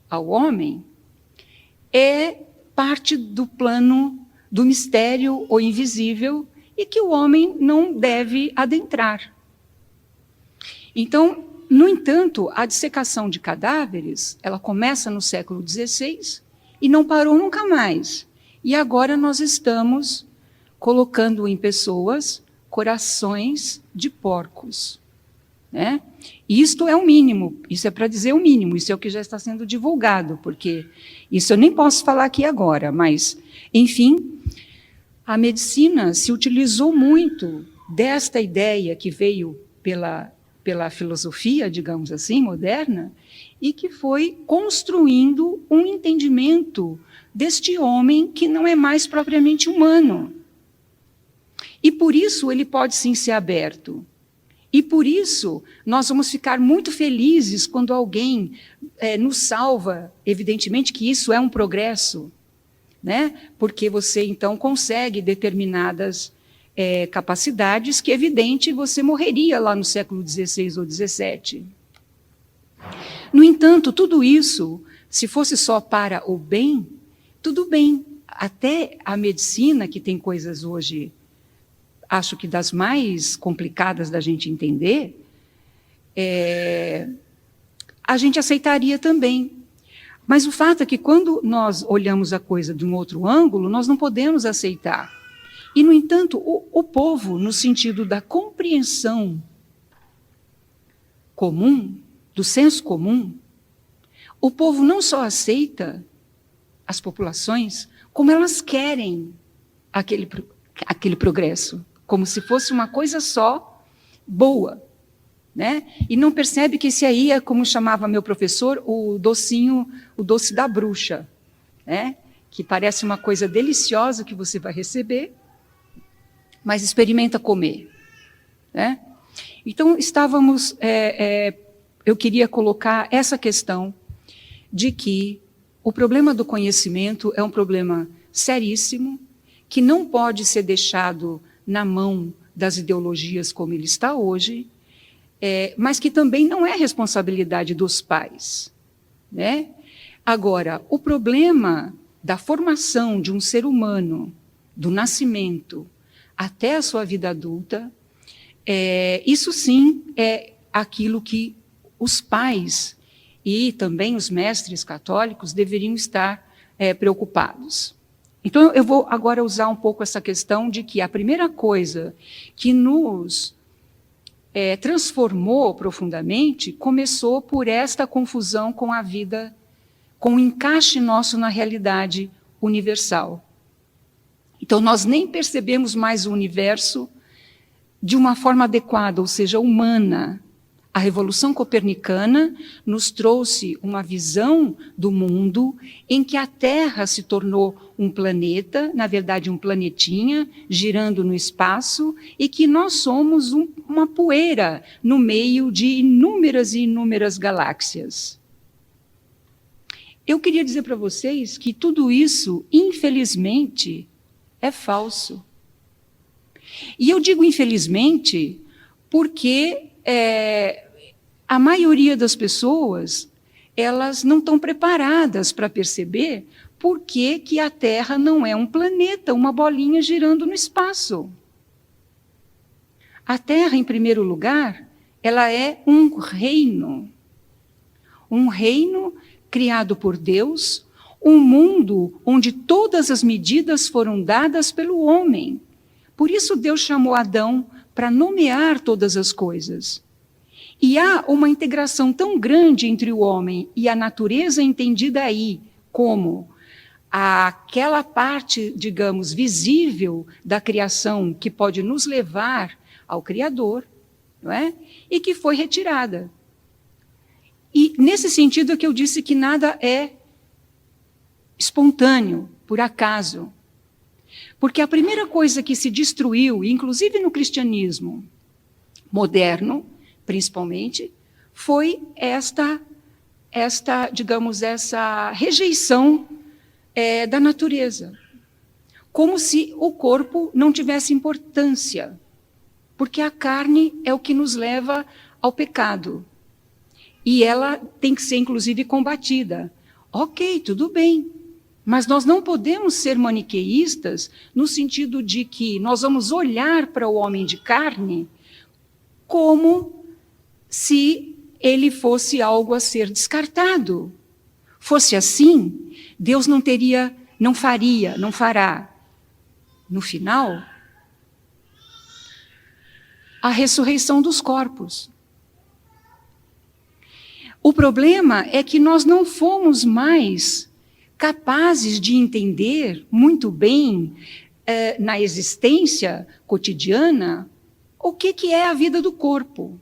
ao homem é parte do plano do mistério ou invisível e que o homem não deve adentrar. Então, no entanto, a dissecação de cadáveres, ela começa no século XVI e não parou nunca mais. E agora nós estamos colocando em pessoas corações de porcos, né? Isto é o mínimo, isso é para dizer o mínimo, isso é o que já está sendo divulgado, porque isso eu nem posso falar aqui agora, mas, enfim, a medicina se utilizou muito desta ideia que veio pela filosofia, digamos assim, moderna, e que foi construindo um entendimento deste homem que não é mais propriamente humano. E por isso ele pode sim ser aberto. E por isso nós vamos ficar muito felizes quando alguém nos salva. Evidentemente que isso é um progresso, né? Porque você então consegue determinadas capacidades que, evidente, você morreria lá no século XVI ou XVII. No entanto, tudo isso, se fosse só para o bem, tudo bem. Até a medicina, que tem coisas hoje, acho que das mais complicadas da gente entender, a gente aceitaria também. Mas o fato é que quando nós olhamos a coisa de um outro ângulo, nós não podemos aceitar. E, no entanto, o povo, no sentido da compreensão comum, do senso comum, o povo não só aceita as populações, como elas querem aquele progresso, como se fosse uma coisa só boa, né? E não percebe que esse aí é, como chamava meu professor, o doce da bruxa, né? Que parece uma coisa deliciosa que você vai receber, mas experimenta comer, né? Então, eu queria colocar essa questão de que o problema do conhecimento é um problema seríssimo, que não pode ser deixado na mão das ideologias como ele está hoje, mas que também não é responsabilidade dos pais, né? Agora, o problema da formação de um ser humano, do nascimento até a sua vida adulta, isso sim é aquilo que os pais e também os mestres católicos deveriam estar preocupados. Então, eu vou agora usar um pouco essa questão de que a primeira coisa que nos transformou profundamente começou por esta confusão com a vida, com o encaixe nosso na realidade universal. Então, nós nem percebemos mais o universo de uma forma adequada, ou seja, humana. A Revolução Copernicana nos trouxe uma visão do mundo em que a Terra se tornou um planeta, na verdade um planetinha, girando no espaço, e que nós somos uma poeira no meio de inúmeras e inúmeras galáxias. Eu queria dizer para vocês que tudo isso, infelizmente, é falso. E eu digo infelizmente porque a maioria das pessoas, elas não estão preparadas para perceber por que a Terra não é um planeta, uma bolinha girando no espaço. A Terra, em primeiro lugar, ela é um reino criado por Deus, um mundo onde todas as medidas foram dadas pelo homem. Por isso Deus chamou Adão para nomear todas as coisas. E há uma integração tão grande entre o homem e a natureza, entendida aí como aquela parte, digamos, visível da criação que pode nos levar ao Criador, não é? E que foi retirada. E nesse sentido é que eu disse que nada é espontâneo, por acaso. Porque a primeira coisa que se destruiu, inclusive no cristianismo moderno, principalmente, foi esta digamos, essa rejeição da natureza. Como se o corpo não tivesse importância, porque a carne é o que nos leva ao pecado. E ela tem que ser, inclusive, combatida. Ok, tudo bem, mas nós não podemos ser maniqueístas no sentido de que nós vamos olhar para o homem de carne como se ele fosse algo a ser descartado. Fosse assim, Deus não fará, no final, a ressurreição dos corpos. O problema é que nós não fomos mais capazes de entender muito bem, na existência cotidiana, o que é a vida do corpo.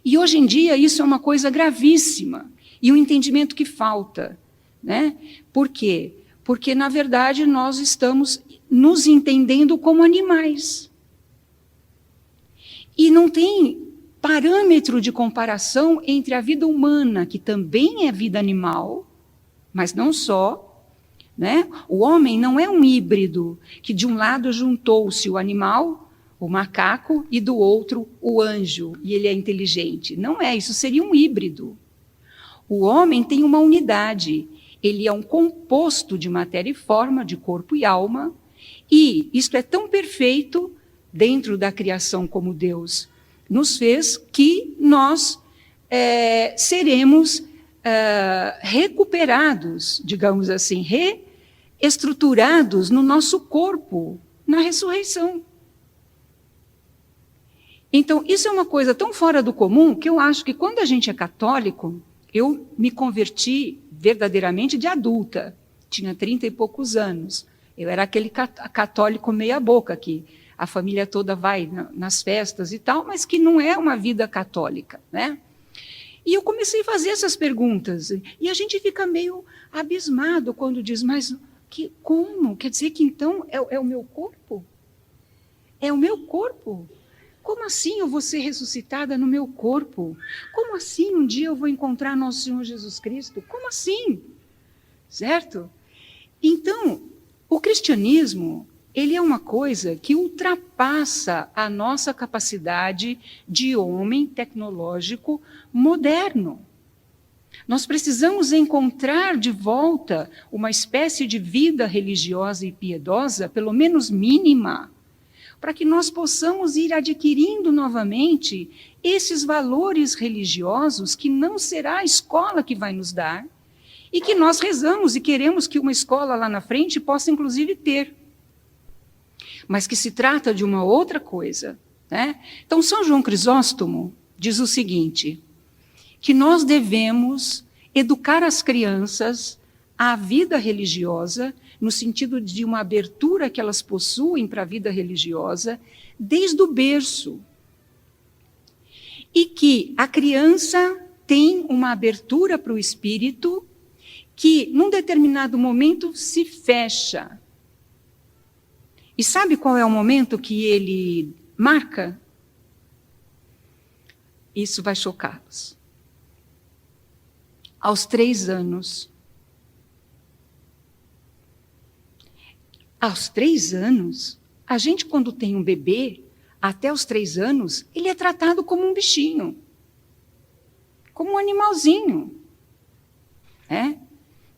E hoje em dia isso é uma coisa gravíssima, e um entendimento que falta, né? Por quê? Porque, na verdade, nós estamos nos entendendo como animais. E não tem parâmetro de comparação entre a vida humana, que também é vida animal, mas não só, né? O homem não é um híbrido, que de um lado juntou-se o animal, o macaco, e do outro o anjo, e ele é inteligente. Não é, isso seria um híbrido. O homem tem uma unidade, ele é um composto de matéria e forma, de corpo e alma, e isto é tão perfeito dentro da criação como Deus nos fez, que nós seremos recuperados, digamos assim, reestruturados no nosso corpo, na ressurreição. Então, isso é uma coisa tão fora do comum, que eu acho que quando a gente é católico, eu me converti verdadeiramente de adulta, tinha 30 e poucos anos. Eu era aquele católico meia boca, que a família toda vai nas festas e tal, mas que não é uma vida católica, né? E eu comecei a fazer essas perguntas, e a gente fica meio abismado quando diz, mas como? Quer dizer que então é o meu corpo? É o meu corpo? Como assim eu vou ser ressuscitada no meu corpo? Como assim um dia eu vou encontrar nosso Senhor Jesus Cristo? Como assim? Certo? Então, o cristianismo, ele é uma coisa que ultrapassa a nossa capacidade de homem tecnológico moderno. Nós precisamos encontrar de volta uma espécie de vida religiosa e piedosa, pelo menos mínima, para que nós possamos ir adquirindo novamente esses valores religiosos que não será a escola que vai nos dar, e que nós rezamos e queremos que uma escola lá na frente possa, inclusive, ter. Mas que se trata de uma outra coisa, né? Então, São João Crisóstomo diz o seguinte, que nós devemos educar as crianças à vida religiosa, no sentido de uma abertura que elas possuem para a vida religiosa, desde o berço. E que a criança tem uma abertura para o espírito que, num determinado momento, se fecha. E sabe qual é o momento que ele marca? Isso vai chocá-los. Aos 3 anos. Aos 3 anos, a gente, quando tem um bebê, até os 3 anos, ele é tratado como um bichinho, como um animalzinho.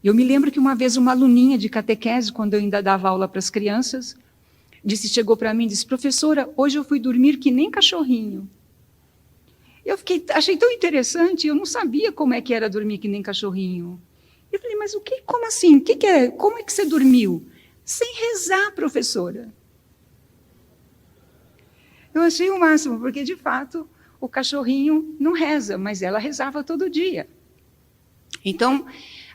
Eu me lembro que uma vez uma aluninha de catequese, quando eu ainda dava aula para as crianças, chegou para mim e disse, professora, hoje eu fui dormir que nem cachorrinho. Eu achei tão interessante, eu não sabia como é que era dormir que nem cachorrinho. Eu falei, mas como assim? Como é que você dormiu? Sem rezar, professora. Eu achei o máximo, porque, de fato, o cachorrinho não reza, mas ela rezava todo dia. Então,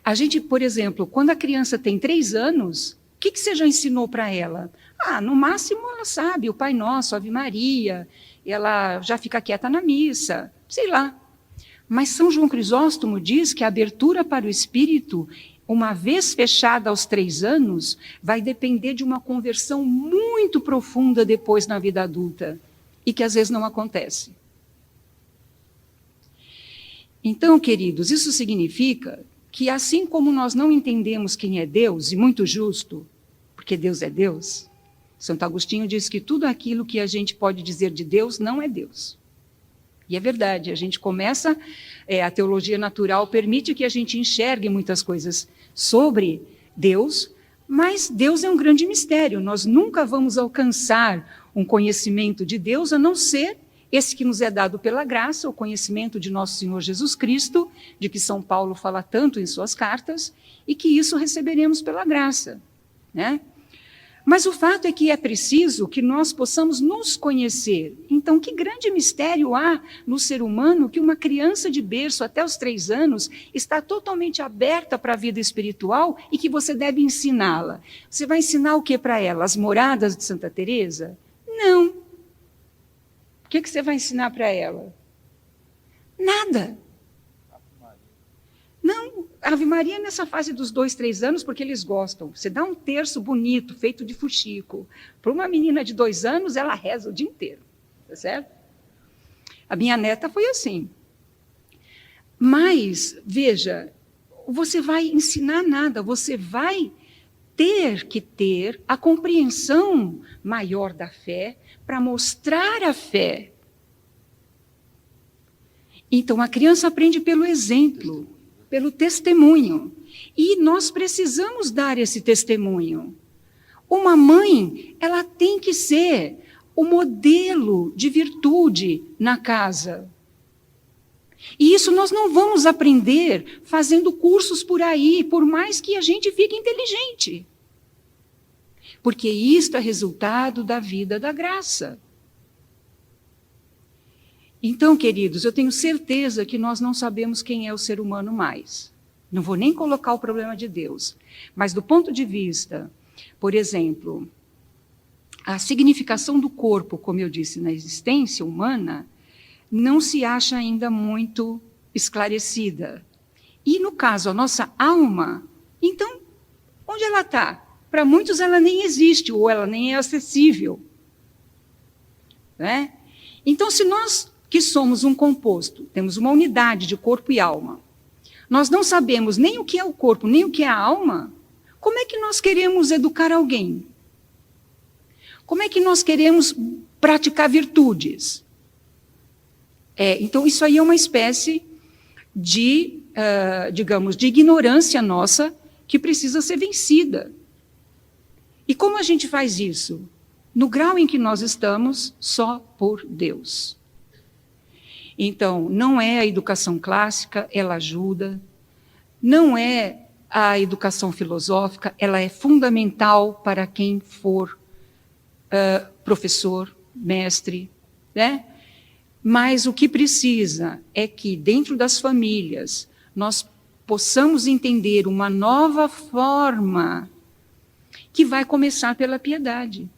a gente, por exemplo, quando a criança tem 3 anos, o que você já ensinou para ela? No máximo ela sabe o Pai Nosso, Ave Maria, ela já fica quieta na missa, sei lá. Mas São João Crisóstomo diz que a abertura para o espírito, uma vez fechada aos 3 anos, vai depender de uma conversão muito profunda depois na vida adulta, e que às vezes não acontece. Então, queridos, isso significa que assim como nós não entendemos quem é Deus, e muito justo, porque Deus é Deus, Santo Agostinho diz que tudo aquilo que a gente pode dizer de Deus não é Deus. E é verdade, a gente começa, a teologia natural permite que a gente enxergue muitas coisas sobre Deus, mas Deus é um grande mistério, nós nunca vamos alcançar um conhecimento de Deus, a não ser esse que nos é dado pela graça, o conhecimento de nosso Senhor Jesus Cristo, de que São Paulo fala tanto em suas cartas, e que isso receberemos pela graça, né? Mas o fato é que é preciso que nós possamos nos conhecer. Então, que grande mistério há no ser humano que uma criança de berço até os 3 anos está totalmente aberta para a vida espiritual e que você deve ensiná-la. Você vai ensinar o que para ela? As moradas de Santa Teresa? Não. O que você vai ensinar para ela? Nada. Não, Ave Maria nessa fase dos 2, 3 anos, porque eles gostam. Você dá um terço bonito, feito de fuxico. Para uma menina de 2 anos, ela reza o dia inteiro. Tá certo? A minha neta foi assim. Mas, veja, você vai ensinar nada, você vai ter que ter a compreensão maior da fé para mostrar a fé. Então, a criança aprende pelo exemplo, pelo testemunho. E nós precisamos dar esse testemunho. Uma mãe, ela tem que ser o modelo de virtude na casa. E isso nós não vamos aprender fazendo cursos por aí, por mais que a gente fique inteligente. Porque isto é resultado da vida da graça. Então, queridos, eu tenho certeza que nós não sabemos quem é o ser humano mais. Não vou nem colocar o problema de Deus. Mas do ponto de vista, por exemplo, a significação do corpo, como eu disse, na existência humana, não se acha ainda muito esclarecida. E, no caso, a nossa alma, então, onde ela está? Para muitos ela nem existe, ou ela nem é acessível. Né? Então, se nós que somos um composto, temos uma unidade de corpo e alma, nós não sabemos nem o que é o corpo, nem o que é a alma, como é que nós queremos educar alguém? Como é que nós queremos praticar virtudes? Então, isso aí é uma espécie de, digamos, de ignorância nossa que precisa ser vencida. E como a gente faz isso? No grau em que nós estamos, só por Deus. Então, não é a educação clássica, ela ajuda. Não é a educação filosófica, ela é fundamental para quem for professor, mestre, né? Mas o que precisa é que, dentro das famílias, nós possamos entender uma nova forma que vai começar pela piedade.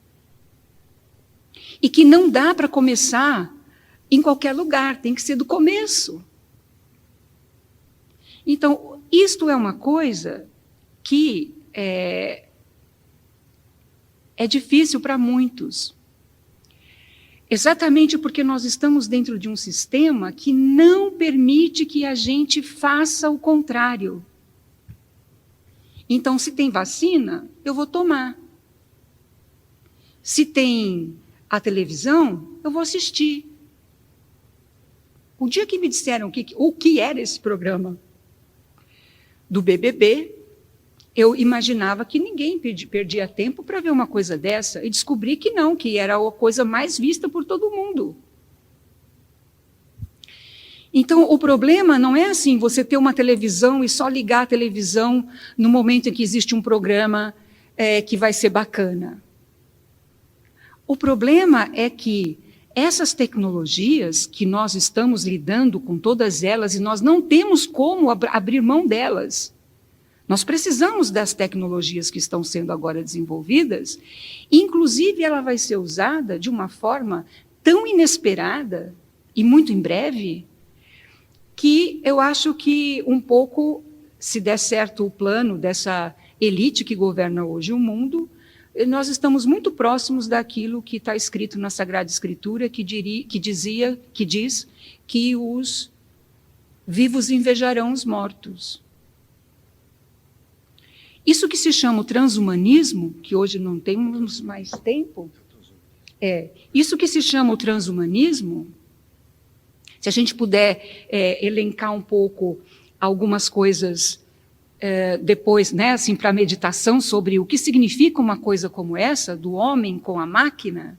E que não dá para começar em qualquer lugar, tem que ser do começo. Então, isto é uma coisa que é difícil para muitos. Exatamente porque nós estamos dentro de um sistema que não permite que a gente faça o contrário. Então, se tem vacina, eu vou tomar. Se tem a televisão, eu vou assistir. O dia que me disseram o que era esse programa do BBB, eu imaginava que ninguém perdia tempo para ver uma coisa dessa, e descobri que não, que era a coisa mais vista por todo mundo. Então, o problema não é assim, você ter uma televisão e só ligar a televisão no momento em que existe um programa que vai ser bacana. O problema é que essas tecnologias que nós estamos lidando com todas elas, e nós não temos como abrir mão delas. Nós precisamos das tecnologias que estão sendo agora desenvolvidas, inclusive ela vai ser usada de uma forma tão inesperada e muito em breve, que eu acho que um pouco, se der certo o plano dessa elite que governa hoje o mundo, nós estamos muito próximos daquilo que está escrito na Sagrada Escritura, que diz que os vivos invejarão os mortos. Isso que se chama o transhumanismo, que hoje não temos mais tempo, isso que se chama o transhumanismo, se a gente puder elencar um pouco algumas coisas depois, né, assim, para a meditação sobre o que significa uma coisa como essa, do homem com a máquina,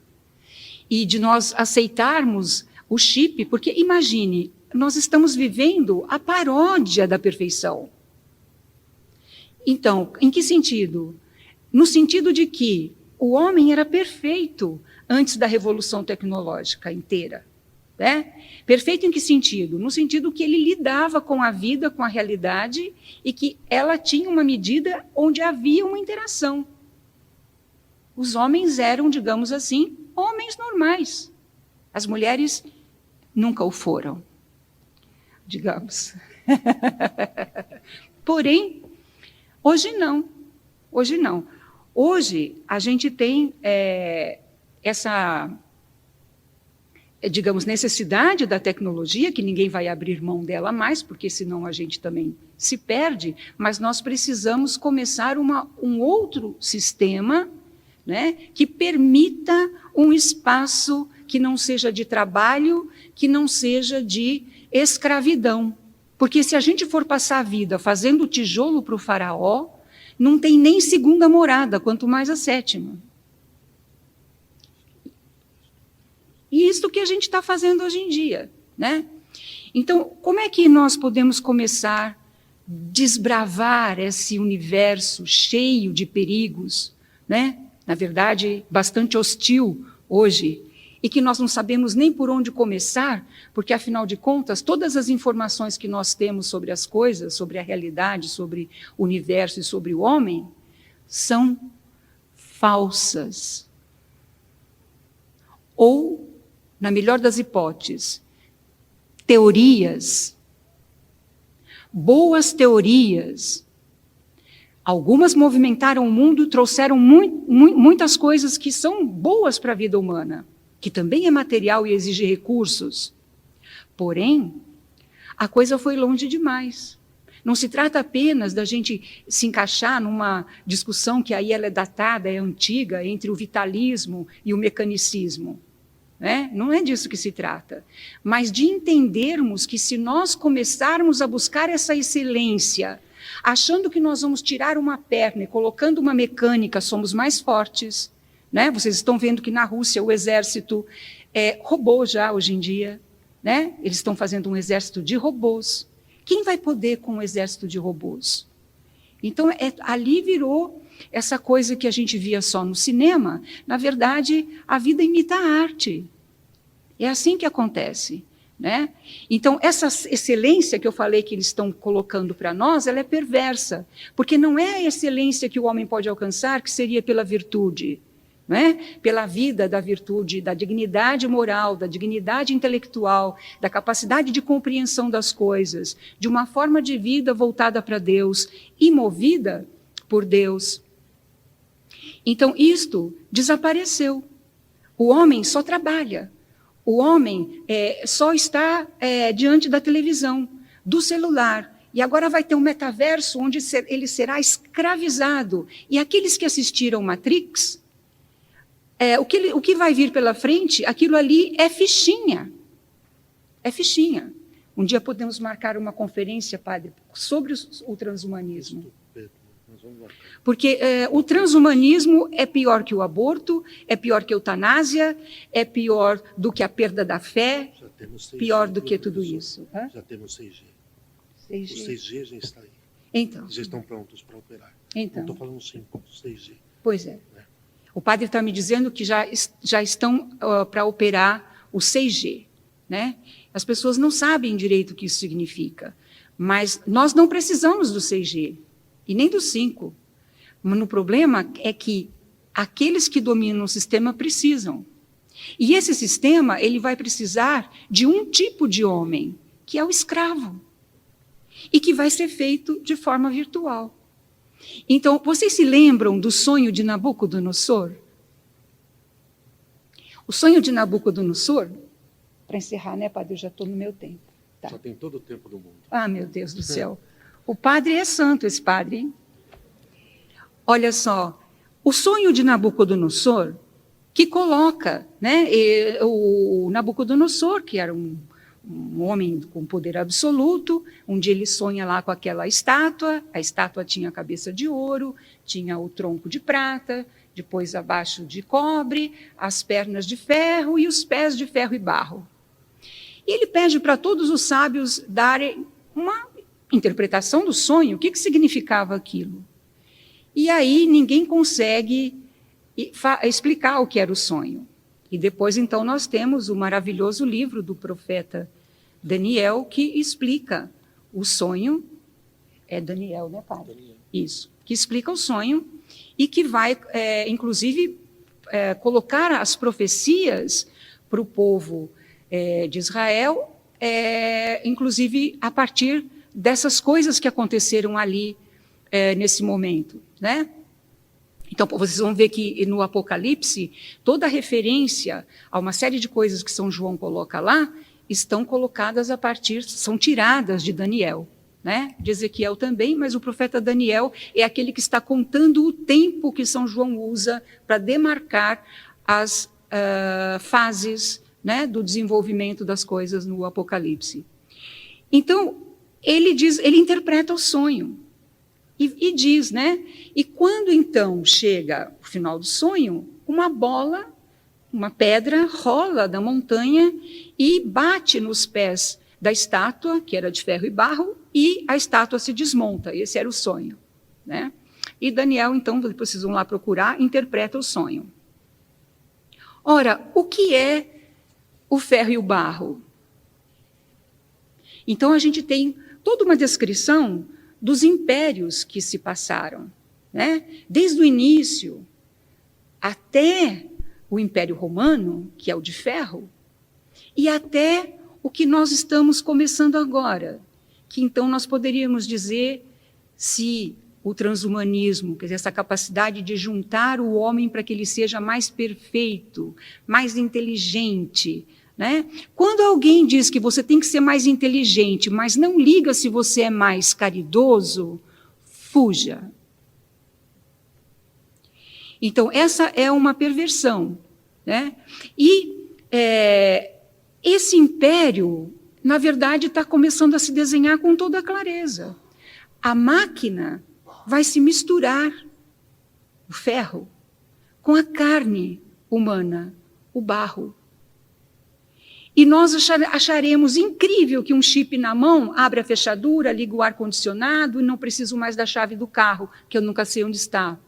e de nós aceitarmos o chip, porque imagine, nós estamos vivendo a paródia da perfeição. Então, em que sentido? No sentido de que o homem era perfeito antes da revolução tecnológica inteira. Né? Perfeito em que sentido? No sentido que ele lidava com a vida, com a realidade, e que ela tinha uma medida onde havia uma interação. Os homens eram, digamos assim, homens normais. As mulheres nunca o foram, digamos. Porém, hoje não. Hoje não. Hoje a gente tem essa, digamos, necessidade da tecnologia, que ninguém vai abrir mão dela mais, porque senão a gente também se perde, mas nós precisamos começar um outro sistema, né, que permita um espaço que não seja de trabalho, que não seja de escravidão. Porque se a gente for passar a vida fazendo tijolo para o faraó, não tem nem segunda morada, quanto mais a sétima. E isso que a gente está fazendo hoje em dia, né? Então, como é que nós podemos começar a desbravar esse universo cheio de perigos, né? Na verdade, bastante hostil hoje, e que nós não sabemos nem por onde começar, porque, afinal de contas, todas as informações que nós temos sobre as coisas, sobre a realidade, sobre o universo e sobre o homem, são falsas. Ou, na melhor das hipóteses, teorias, boas teorias. Algumas movimentaram o mundo, trouxeram muitas coisas que são boas para a vida humana, que também é material e exige recursos. Porém, a coisa foi longe demais. Não se trata apenas da gente se encaixar numa discussão que aí ela é datada, é antiga, entre o vitalismo e o mecanicismo. Né? Não é disso que se trata. Mas de entendermos que se nós começarmos a buscar essa excelência, achando que nós vamos tirar uma perna e colocando uma mecânica, somos mais fortes. Né? Vocês estão vendo que na Rússia o exército é robô já hoje em dia. Né? Eles estão fazendo um exército de robôs. Quem vai poder com um exército de robôs? Então, ali virou essa coisa que a gente via só no cinema. Na verdade, a vida imita a arte. É assim que acontece. Né? Então, essa excelência que eu falei que eles estão colocando para nós, ela é perversa, porque não é a excelência que o homem pode alcançar, que seria pela virtude, não é? Pela vida da virtude, da dignidade moral, da dignidade intelectual, da capacidade de compreensão das coisas, de uma forma de vida voltada para Deus e movida por Deus. Então, isto desapareceu. O homem só trabalha. O homem só está diante da televisão, do celular. E agora vai ter um metaverso onde ele será escravizado. E aqueles que assistiram Matrix, o que vai vir pela frente, aquilo ali é fichinha. É fichinha. Um dia podemos marcar uma conferência, padre, sobre o transhumanismo. Porque o transhumanismo é pior que o aborto, é pior que a eutanásia, é pior do que a perda da fé, pior do que tudo isso. Hã? Já temos 6G. 6G. O 6G já está aí. Então. Já estão prontos para operar. Então. Não estou falando 5, 6G. Pois é. O padre está me dizendo que já estão para operar o 6G. Né? As pessoas não sabem direito o que isso significa, mas nós não precisamos do 6G. E nem dos 5. O problema é que aqueles que dominam o sistema precisam. E esse sistema ele vai precisar de um tipo de homem, que é o escravo. E que vai ser feito de forma virtual. Então, vocês se lembram do sonho de Nabucodonosor? O sonho de Nabucodonosor, para encerrar, né, padre? Eu já estou no meu tempo. Tá. Só tem todo o tempo do mundo. Ah, meu Deus do céu. O padre é santo, esse padre, hein? Olha só, o sonho de Nabucodonosor, que coloca, né, o Nabucodonosor, que era um homem com poder absoluto, um dia ele sonha lá com aquela estátua, a estátua tinha a cabeça de ouro, tinha o tronco de prata, depois abaixo de cobre, as pernas de ferro e os pés de ferro e barro. E ele pede para todos os sábios darem uma interpretação do sonho, o que significava aquilo. E aí ninguém consegue explicar o que era o sonho. E depois, então, nós temos o maravilhoso livro do profeta Daniel, que explica o sonho. É Daniel, né, padre? Daniel. Isso. Que explica o sonho e que vai, inclusive, colocar as profecias para o povo de Israel, inclusive a partir dessas coisas que aconteceram ali nesse momento, né? Então, vocês vão ver que no Apocalipse, toda a referência a uma série de coisas que São João coloca lá, estão colocadas a partir, são tiradas de Daniel, né? De Ezequiel também, mas o profeta Daniel é aquele que está contando o tempo que São João usa para demarcar as fases, né, do desenvolvimento das coisas no Apocalipse. Então, ele interpreta o sonho. E diz, né? E quando então chega o final do sonho, uma bola, uma pedra, rola da montanha e bate nos pés da estátua, que era de ferro e barro, e a estátua se desmonta. Esse era o sonho, né? E Daniel, então, depois vocês vão lá procurar, interpreta o sonho. Ora, o que é o ferro e o barro? Então, a gente tem toda uma descrição dos impérios que se passaram, né? Desde o início até o Império Romano, que é o de ferro, e até o que nós estamos começando agora, que então nós poderíamos dizer se o transhumanismo, quer dizer, essa capacidade de juntar o homem para que ele seja mais perfeito, mais inteligente, né? Quando alguém diz que você tem que ser mais inteligente, mas não liga se você é mais caridoso, fuja. Então, essa é uma perversão, né? E esse império, na verdade, está começando a se desenhar com toda a clareza. A máquina vai se misturar, o ferro, com a carne humana, o barro. E nós acharemos incrível que um chip na mão abre a fechadura, liga o ar-condicionado e não preciso mais da chave do carro, que eu nunca sei onde está.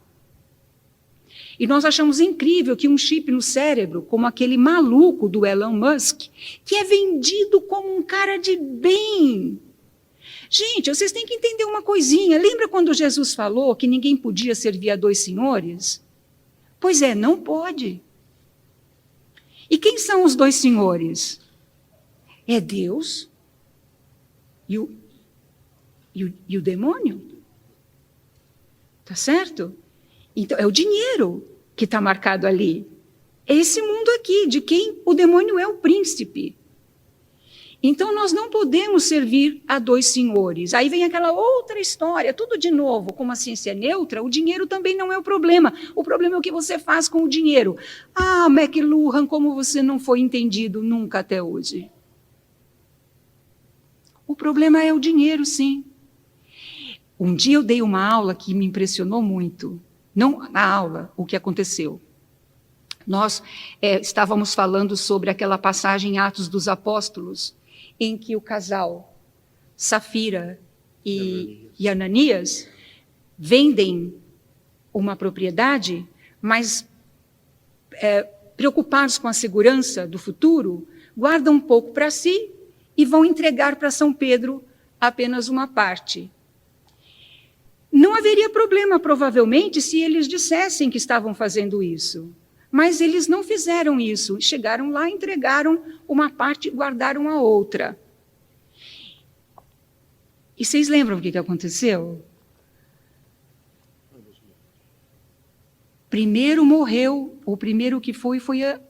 E nós achamos incrível que um chip no cérebro, como aquele maluco do Elon Musk, que é vendido como um cara de bem. Gente, vocês têm que entender uma coisinha. Lembra quando Jesus falou que ninguém podia servir a dois senhores? Pois é, não pode. E quem são os dois senhores? É Deus e o demônio. Tá certo? Então, é o dinheiro que está marcado ali. É esse mundo aqui, de quem o demônio é o príncipe. Então, nós não podemos servir a dois senhores. Aí vem aquela outra história, tudo de novo. Como a ciência é neutra, o dinheiro também não é o problema. O problema é o que você faz com o dinheiro. Ah, McLuhan, como você não foi entendido nunca até hoje. O problema é o dinheiro, sim. Um dia eu dei uma aula que me impressionou muito. Não na aula, o que aconteceu. Nós estávamos falando sobre aquela passagem em Atos dos Apóstolos, em que o casal Safira e Ananias vendem uma propriedade, mas preocupados com a segurança do futuro, guardam um pouco para si e vão entregar para São Pedro apenas uma parte. Não haveria problema, provavelmente, se eles dissessem que estavam fazendo isso. Mas eles não fizeram isso. Chegaram lá, entregaram uma parte e guardaram a outra. E vocês lembram o que aconteceu? Primeiro morreu, o primeiro que foi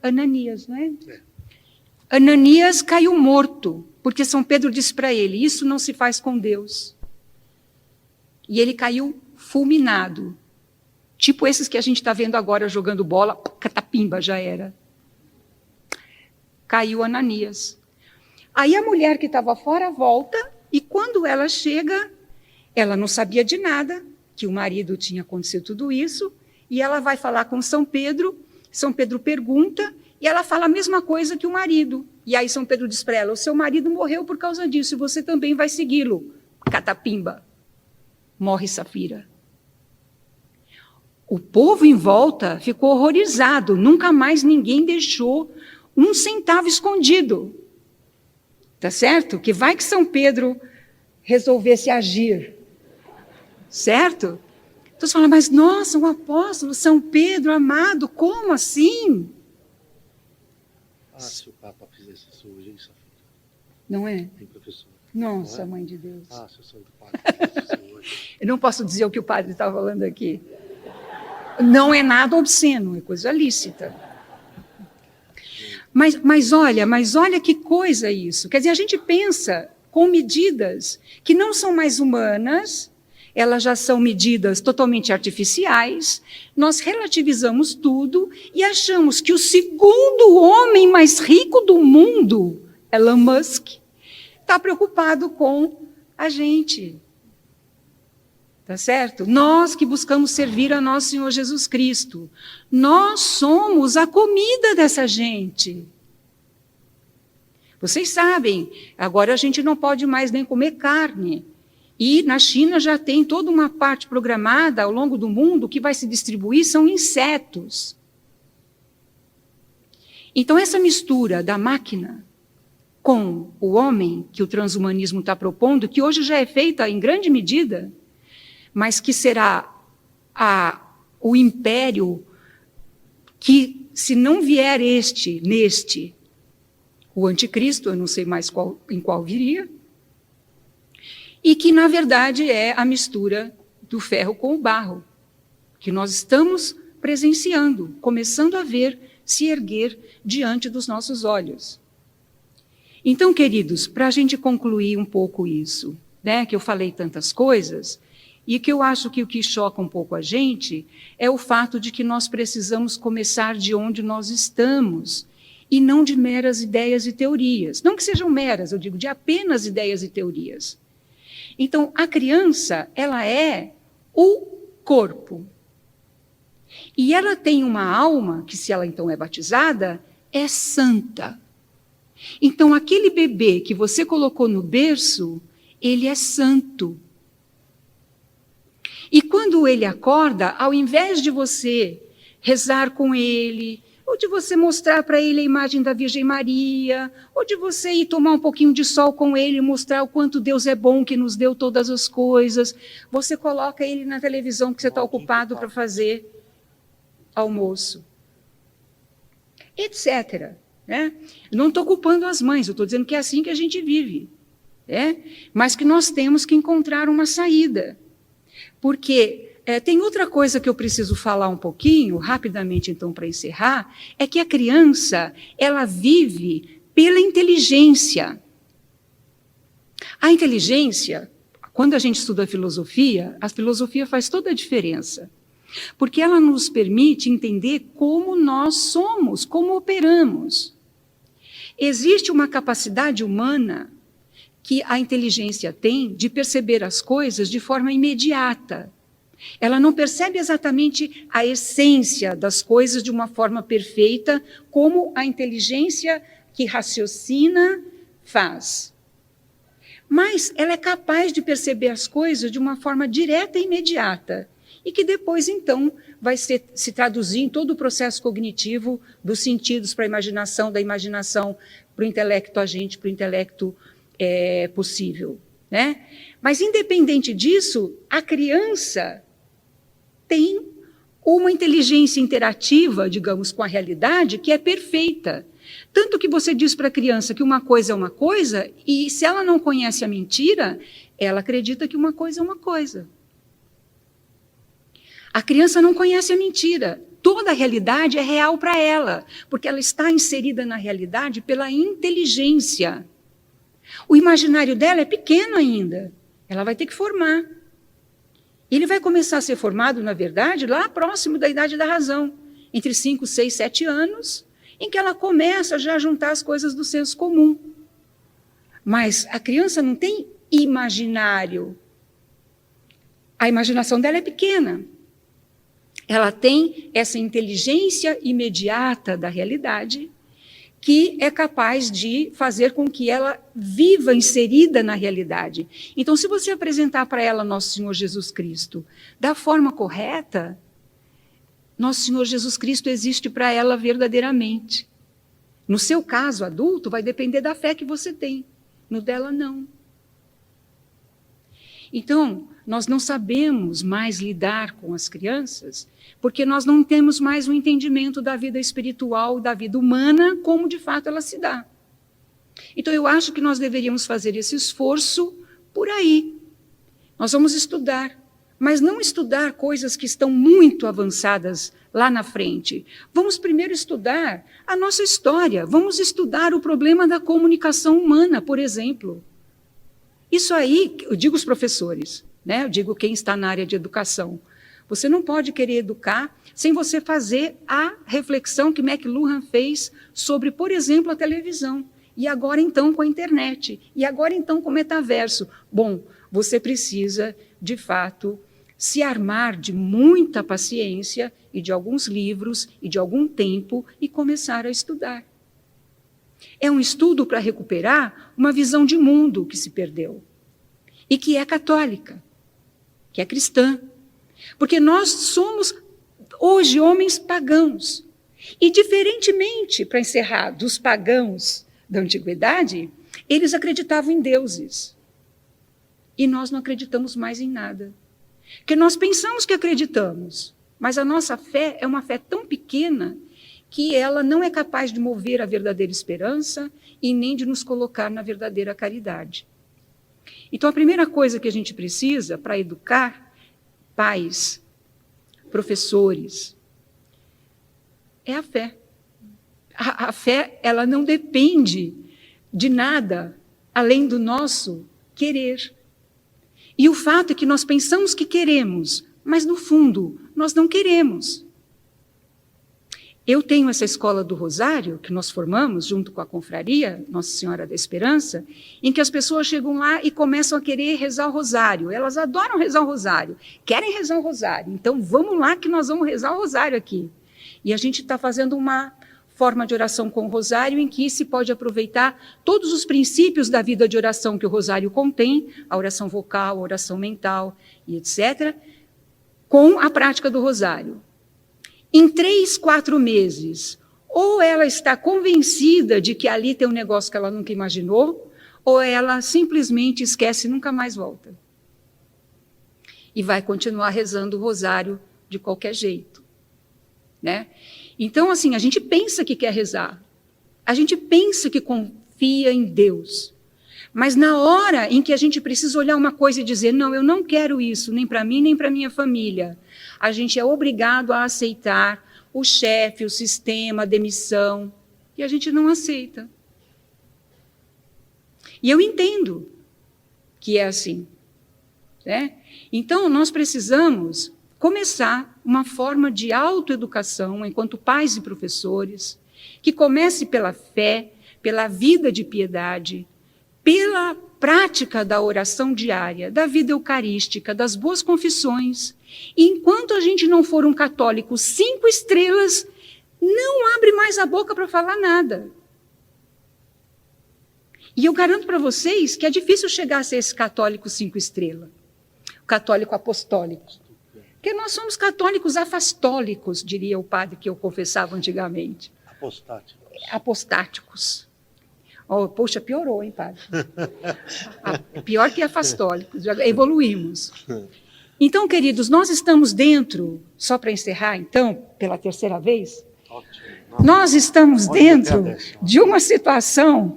Ananias, não é? Ananias caiu morto. Porque São Pedro disse para ele, isso não se faz com Deus. E ele caiu fulminado. Tipo esses que a gente está vendo agora jogando bola, catapimba já era. Caiu Ananias. Aí a mulher que estava fora volta, e quando ela chega, ela não sabia de nada, que o marido tinha acontecido tudo isso, e ela vai falar com São Pedro pergunta, e ela fala a mesma coisa que o marido. E aí São Pedro diz para ela, o seu marido morreu por causa disso, e você também vai segui-lo. Catapimba. Morre Safira. O povo em volta ficou horrorizado, nunca mais ninguém deixou um centavo escondido. Tá certo? Que vai que São Pedro resolvesse agir. Certo? Então você fala, mas nossa, um apóstolo, São Pedro, amado, como assim? Se o Papa fizesse isso hoje, hein, Safira? Não é? Tem professor. Nossa, Não é? Mãe de Deus. Se o Santo Padre fizesse isso hoje. Eu não posso dizer o que o padre está falando aqui. Não é nada obsceno, é coisa lícita. Mas olha que coisa isso. Quer dizer, a gente pensa com medidas que não são mais humanas, elas já são medidas totalmente artificiais, nós relativizamos tudo e achamos que o segundo homem mais rico do mundo, Elon Musk, está preocupado com a gente. Tá certo? Nós que buscamos servir a nosso Senhor Jesus Cristo, nós somos a comida dessa gente. Vocês sabem, agora a gente não pode mais nem comer carne. E na China já tem toda uma parte programada ao longo do mundo que vai se distribuir, são insetos. Então essa mistura da máquina com o homem que o transhumanismo está propondo, que hoje já é feita em grande medida, mas que será o império que, se não vier o anticristo, eu não sei mais em qual viria, e que, na verdade, é a mistura do ferro com o barro, que nós estamos presenciando, começando a ver se erguer diante dos nossos olhos. Então, queridos, para a gente concluir um pouco isso, né, que eu falei tantas coisas, e que eu acho que o que choca um pouco a gente é o fato de que nós precisamos começar de onde nós estamos, e não de meras ideias e teorias. Não que sejam meras, eu digo de apenas ideias e teorias. Então, a criança, ela é o corpo. E ela tem uma alma, que se ela então é batizada, é santa. Então, aquele bebê que você colocou no berço, ele é santo. E quando ele acorda, ao invés de você rezar com ele, ou de você mostrar para ele a imagem da Virgem Maria, ou de você ir tomar um pouquinho de sol com ele e mostrar o quanto Deus é bom, que nos deu todas as coisas, você coloca ele na televisão que você está ocupado para fazer almoço, etc. Né? Não estou culpando as mães, eu estou dizendo que é assim que a gente vive, mas que nós temos que encontrar uma saída. Porque tem outra coisa que eu preciso falar um pouquinho, rapidamente então para encerrar, é que a criança, ela vive pela inteligência. A inteligência, quando a gente estuda a filosofia faz toda a diferença. Porque ela nos permite entender como nós somos, como operamos. Existe uma capacidade humana que a inteligência tem de perceber as coisas de forma imediata. Ela não percebe exatamente a essência das coisas de uma forma perfeita, como a inteligência que raciocina faz. Mas ela é capaz de perceber as coisas de uma forma direta e imediata, e que depois, então, vai se traduzir em todo o processo cognitivo dos sentidos para a imaginação, da imaginação para o intelecto agente, para o intelecto possível. Né? Mas, independente disso, a criança tem uma inteligência interativa, digamos, com a realidade, que é perfeita. Tanto que você diz para a criança que uma coisa é uma coisa, e se ela não conhece a mentira, ela acredita que uma coisa é uma coisa. A criança não conhece a mentira. Toda a realidade é real para ela, porque ela está inserida na realidade pela inteligência. O imaginário dela é pequeno ainda. Ela vai ter que formar. Ele vai começar a ser formado, na verdade, lá próximo da idade da razão, entre 5, 6, 7 anos, em que ela começa já a juntar as coisas do senso comum. Mas a criança não tem imaginário. A imaginação dela é pequena. Ela tem essa inteligência imediata da realidade que é capaz de fazer com que ela viva inserida na realidade. Então, se você apresentar para ela Nosso Senhor Jesus Cristo da forma correta, Nosso Senhor Jesus Cristo existe para ela verdadeiramente. No seu caso, adulto, vai depender da fé que você tem. No dela, não. Então, nós não sabemos mais lidar com as crianças, porque nós não temos mais o entendimento da vida espiritual, da vida humana, como de fato ela se dá. Então, eu acho que nós deveríamos fazer esse esforço por aí. Nós vamos estudar, mas não estudar coisas que estão muito avançadas lá na frente. Vamos primeiro estudar a nossa história, vamos estudar o problema da comunicação humana, por exemplo. Isso aí, eu digo os professores, né? Eu digo quem está na área de educação. Você não pode querer educar sem você fazer a reflexão que McLuhan fez sobre, por exemplo, a televisão. E agora, então, com a internet. E agora, então, com o metaverso. Bom, você precisa, de fato, se armar de muita paciência e de alguns livros e de algum tempo e começar a estudar. É um estudo para recuperar uma visão de mundo que se perdeu e que é católica, que é cristã. Porque nós somos, hoje, homens pagãos. E, diferentemente, para encerrar, dos pagãos da antiguidade, eles acreditavam em deuses. E nós não acreditamos mais em nada. Porque nós pensamos que acreditamos, mas a nossa fé é uma fé tão pequena que ela não é capaz de mover a verdadeira esperança e nem de nos colocar na verdadeira caridade. Então, a primeira coisa que a gente precisa para educar pais, professores, é a fé. A fé, ela não depende de nada além do nosso querer. E o fato é que nós pensamos que queremos, mas, no fundo, nós não queremos. Eu tenho essa escola do Rosário, que nós formamos junto com a confraria, Nossa Senhora da Esperança, em que as pessoas chegam lá e começam a querer rezar o rosário. Elas adoram rezar o rosário, querem rezar o rosário. Então, vamos lá que nós vamos rezar o rosário aqui. E a gente está fazendo uma forma de oração com o rosário em que se pode aproveitar todos os princípios da vida de oração que o rosário contém, a oração vocal, a oração mental e etc., com a prática do rosário. Em 3, 4 meses, ou ela está convencida de que ali tem um negócio que ela nunca imaginou, ou ela simplesmente esquece e nunca mais volta. E vai continuar rezando o rosário de qualquer jeito, né? Então, assim, a gente pensa que quer rezar, a gente pensa que confia em Deus, mas na hora em que a gente precisa olhar uma coisa e dizer, não, eu não quero isso, nem para mim, nem para minha família, a gente é obrigado a aceitar o chefe, o sistema, a demissão, e a gente não aceita. E eu entendo que é assim, né? Então, nós precisamos começar uma forma de autoeducação enquanto pais e professores, que comece pela fé, pela vida de piedade, pela prática da oração diária, da vida eucarística, das boas confissões. E enquanto a gente não for um católico 5 estrelas, não abre mais a boca para falar nada. E eu garanto para vocês que é difícil chegar a ser esse católico 5 estrelas, o católico apostólico. Porque nós somos católicos afastólicos, diria o padre que eu confessava antigamente. Apostáticos. Oh, poxa, piorou, hein, padre? Pior que afastólicos, já evoluímos. Então, queridos, nós estamos dentro, só para encerrar, então, pela terceira vez, nós estamos dentro de uma situação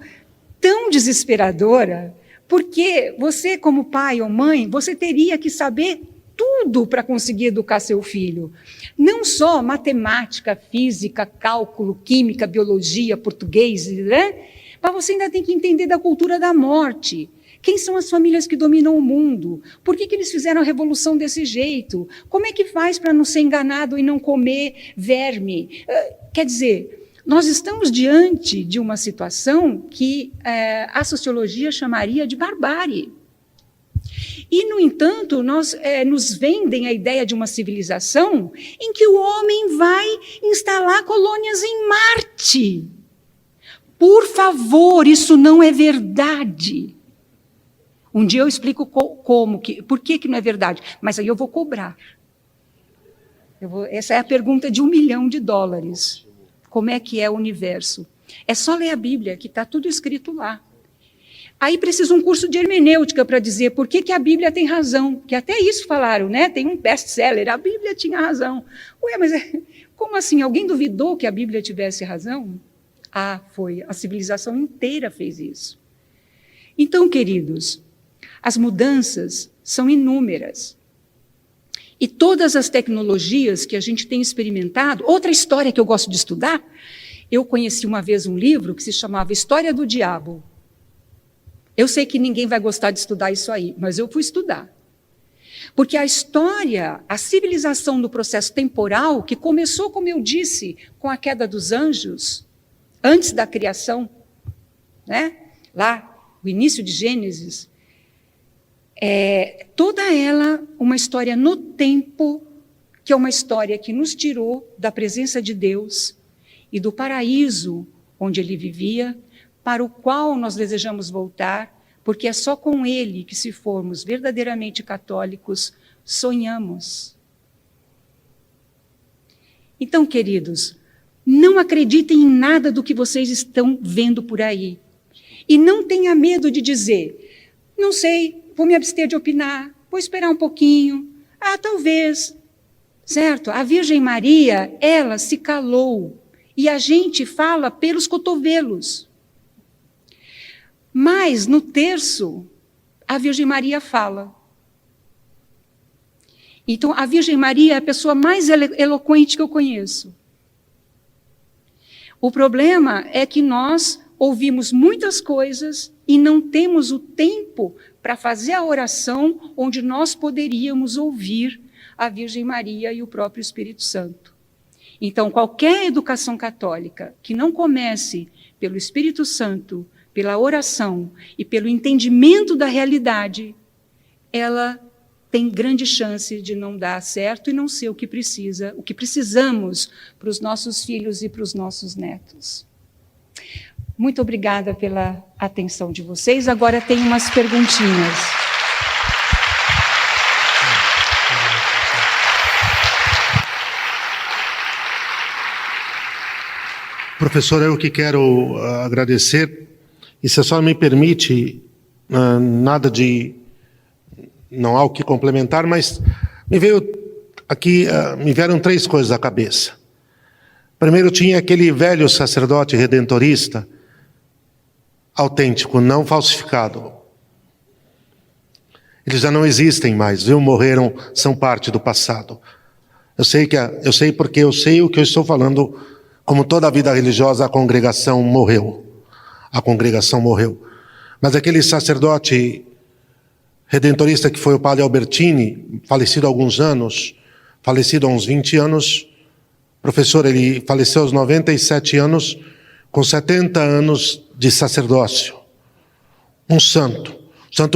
tão desesperadora, porque você, como pai ou mãe, você teria que saber tudo para conseguir educar seu filho. Não só matemática, física, cálculo, química, biologia, português, né? Mas você ainda tem que entender da cultura da morte. Quem são as famílias que dominam o mundo? Por que eles fizeram a revolução desse jeito? Como é que faz para não ser enganado e não comer verme? Quer dizer, nós estamos diante de uma situação que a sociologia chamaria de barbárie. E, no entanto, nos vendem a ideia de uma civilização em que o homem vai instalar colônias em Marte. Por favor, isso não é verdade. Um dia eu explico por que não é verdade, mas aí eu vou cobrar. Essa é a pergunta de $1 milhão. Como é que é o universo? É só ler a Bíblia, que está tudo escrito lá. Aí precisa um curso de hermenêutica para dizer por que a Bíblia tem razão. Que até isso falaram, né? Tem um best-seller, a Bíblia tinha razão. Ué, mas como assim? Alguém duvidou que a Bíblia tivesse razão? Foi. A civilização inteira fez isso. Então, queridos, as mudanças são inúmeras. E todas as tecnologias que a gente tem experimentado... Outra história que eu gosto de estudar, eu conheci uma vez um livro que se chamava História do Diabo. Eu sei que ninguém vai gostar de estudar isso aí, mas eu fui estudar. Porque a história, a civilização do processo temporal, que começou, como eu disse, com a queda dos anjos, antes da criação, né? Lá, o início de Gênesis, toda ela uma história no tempo, que é uma história que nos tirou da presença de Deus e do paraíso onde ele vivia, para o qual nós desejamos voltar, porque é só com ele que, se formos verdadeiramente católicos, sonhamos. Então, queridos, não acreditem em nada do que vocês estão vendo por aí. E não tenha medo de dizer, não sei, vou me abster de opinar, vou esperar um pouquinho, talvez. Certo? A Virgem Maria, ela se calou, e a gente fala pelos cotovelos. Mas, no terço, a Virgem Maria fala. Então, a Virgem Maria é a pessoa mais eloquente que eu conheço. O problema é que nós ouvimos muitas coisas e não temos o tempo para fazer a oração onde nós poderíamos ouvir a Virgem Maria e o próprio Espírito Santo. Então, qualquer educação católica que não comece pelo Espírito Santo, pela oração e pelo entendimento da realidade, ela tem grande chance de não dar certo e não ser o que precisamos para os nossos filhos e para os nossos netos. Muito obrigada pela atenção de vocês. Agora tem umas perguntinhas. Professora, eu que quero agradecer. E se a senhora me permite, não há o que complementar, mas me vieram 3 coisas à cabeça. Primeiro, tinha aquele velho sacerdote redentorista, autêntico, não falsificado. Eles já não existem mais, viu? Morreram, são parte do passado. Eu sei porque eu sei o que eu estou falando. Como toda a vida religiosa, a congregação morreu. Mas aquele sacerdote redentorista que foi o padre Albertini, falecido há uns 20 anos, professor, ele faleceu aos 97 anos, com 70 anos de sacerdócio. Um santo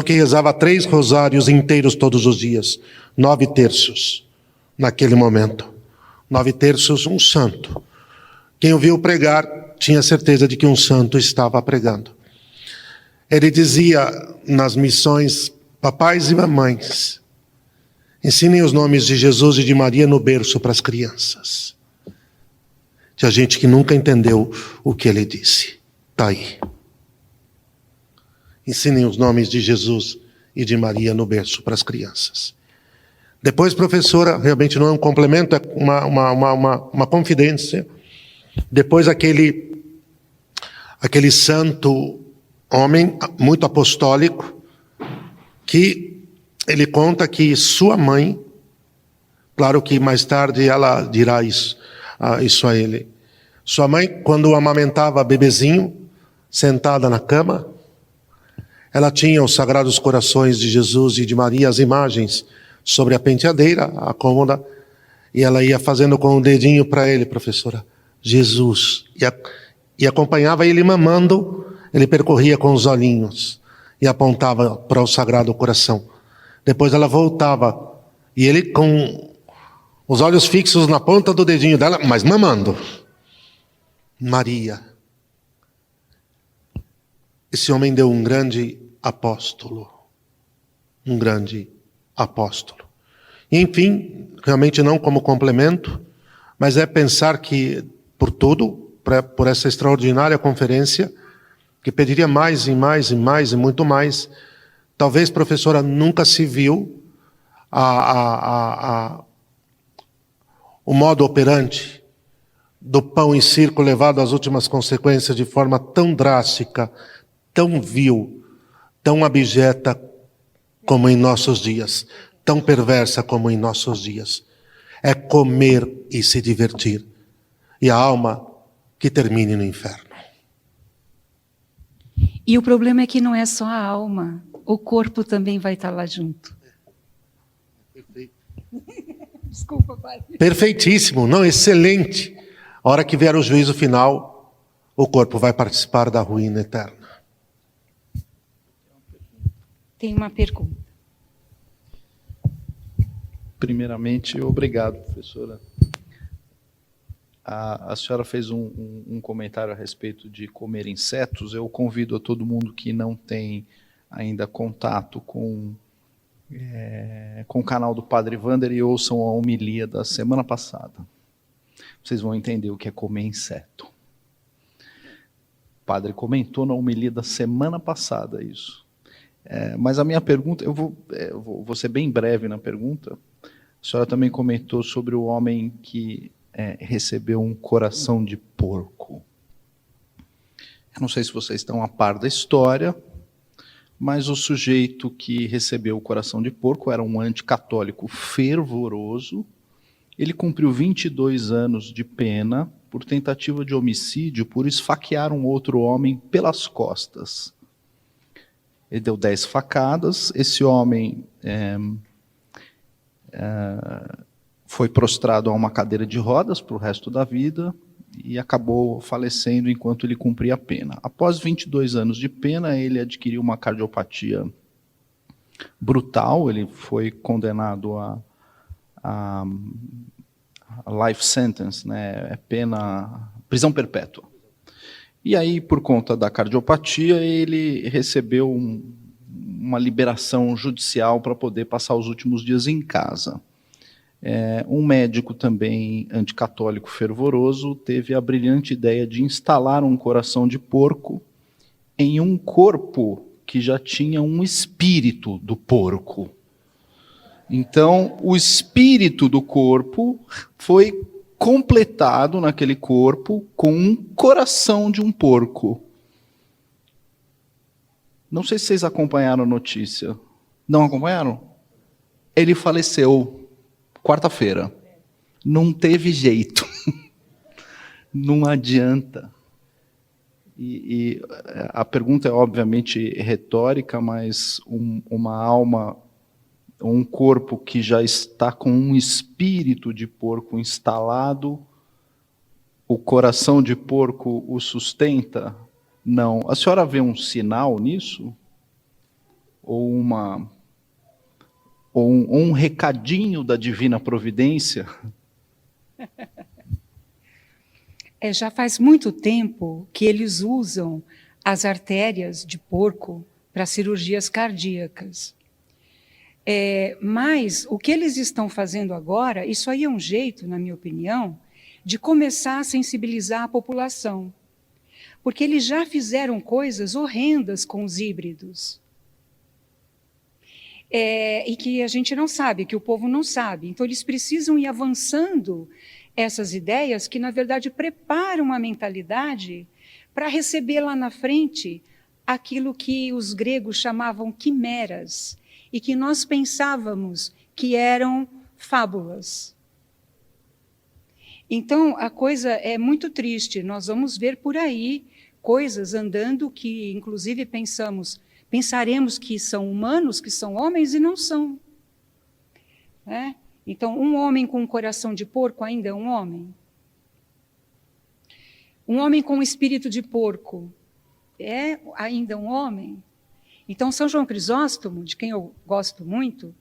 que rezava 3 rosários inteiros todos os dias, 9 terços, naquele momento. 9 terços, um santo. Quem ouviu pregar tinha certeza de que um santo estava pregando. Ele dizia nas missões, papais e mamães, ensinem os nomes de Jesus e de Maria no berço para as crianças. Tinha gente que nunca entendeu o que ele disse. Está aí. Ensinem os nomes de Jesus e de Maria no berço para as crianças. Depois, professora, realmente não é um complemento, é uma confidência. Depois aquele santo homem, muito apostólico, que ele conta que sua mãe, claro que mais tarde ela dirá isso a ele, sua mãe, quando amamentava bebezinho, sentada na cama. Ela tinha os Sagrados Corações de Jesus e de Maria, as imagens, sobre a penteadeira, a cômoda, e ela ia fazendo com o dedinho para ele, professora, Jesus, e acompanhava ele mamando, ele percorria com os olhinhos e apontava para o Sagrado Coração. Depois ela voltava, e ele com os olhos fixos na ponta do dedinho dela, mas mamando. Maria. Esse homem deu um grande apóstolo. Um grande apóstolo. E, enfim, realmente não como complemento, mas é pensar que, por tudo, por essa extraordinária conferência, que pediria mais e mais e mais e muito mais, talvez, professora, nunca se viu o modo operante do pão e circo levado às últimas consequências de forma tão drástica, tão vil, tão abjeta como em nossos dias, tão perversa como em nossos dias. É comer e se divertir, e a alma que termine no inferno. E o problema é que não é só a alma, o corpo também vai estar lá junto. Perfeito. Desculpa, pai. Perfeitíssimo, não, excelente. A hora que vier o juízo final, o corpo vai participar da ruína eterna. Tem uma pergunta. Primeiramente, obrigado, professora. A senhora fez um comentário a respeito de comer insetos. Eu convido a todo mundo que não tem ainda contato com o canal do Padre Wander e ouçam a homilia da semana passada. Vocês vão entender o que é comer inseto. O padre comentou na homilia da semana passada isso. Mas a minha pergunta, eu vou ser bem breve na pergunta. A senhora também comentou sobre o homem que recebeu um coração de porco. Eu não sei se vocês estão a par da história, mas o sujeito que recebeu o coração de porco era um anticatólico fervoroso. Ele cumpriu 22 anos de pena por tentativa de homicídio, por esfaquear um outro homem pelas costas. Ele deu 10 facadas, esse homem foi prostrado a uma cadeira de rodas para o resto da vida e acabou falecendo enquanto ele cumpria a pena. Após 22 anos de pena, ele adquiriu uma cardiopatia brutal, ele foi condenado a life sentence, né, prisão perpétua. E aí, por conta da cardiopatia, ele recebeu uma liberação judicial para poder passar os últimos dias em casa. Um médico também anticatólico fervoroso teve a brilhante ideia de instalar um coração de porco em um corpo que já tinha um espírito do porco. Então, o espírito do corpo foi completado naquele corpo com um coração de um porco. Não sei se vocês acompanharam a notícia. Não acompanharam? Ele faleceu quarta-feira. Não teve jeito. Não adianta. E a pergunta é obviamente retórica, mas uma alma, um corpo que já está com um espírito de porco instalado, o coração de porco o sustenta? Não. A senhora vê um sinal nisso? Ou um recadinho da divina providência? Já faz muito tempo que eles usam as artérias de porco para cirurgias cardíacas. Mas o que eles estão fazendo agora, isso aí é um jeito, na minha opinião, de começar a sensibilizar a população. Porque eles já fizeram coisas horrendas com os híbridos. E que a gente não sabe, que o povo não sabe. Então, eles precisam ir avançando essas ideias que, na verdade, preparam a mentalidade para receber lá na frente aquilo que os gregos chamavam quimeras e que nós pensávamos que eram fábulas. Então, a coisa é muito triste. Nós vamos ver por aí coisas andando que, inclusive, pensaremos que são humanos, que são homens, e não são. Né? Então, um homem com um coração de porco ainda é um homem? Um homem com um espírito de porco é ainda um homem? Então, São João Crisóstomo, de quem eu gosto muito,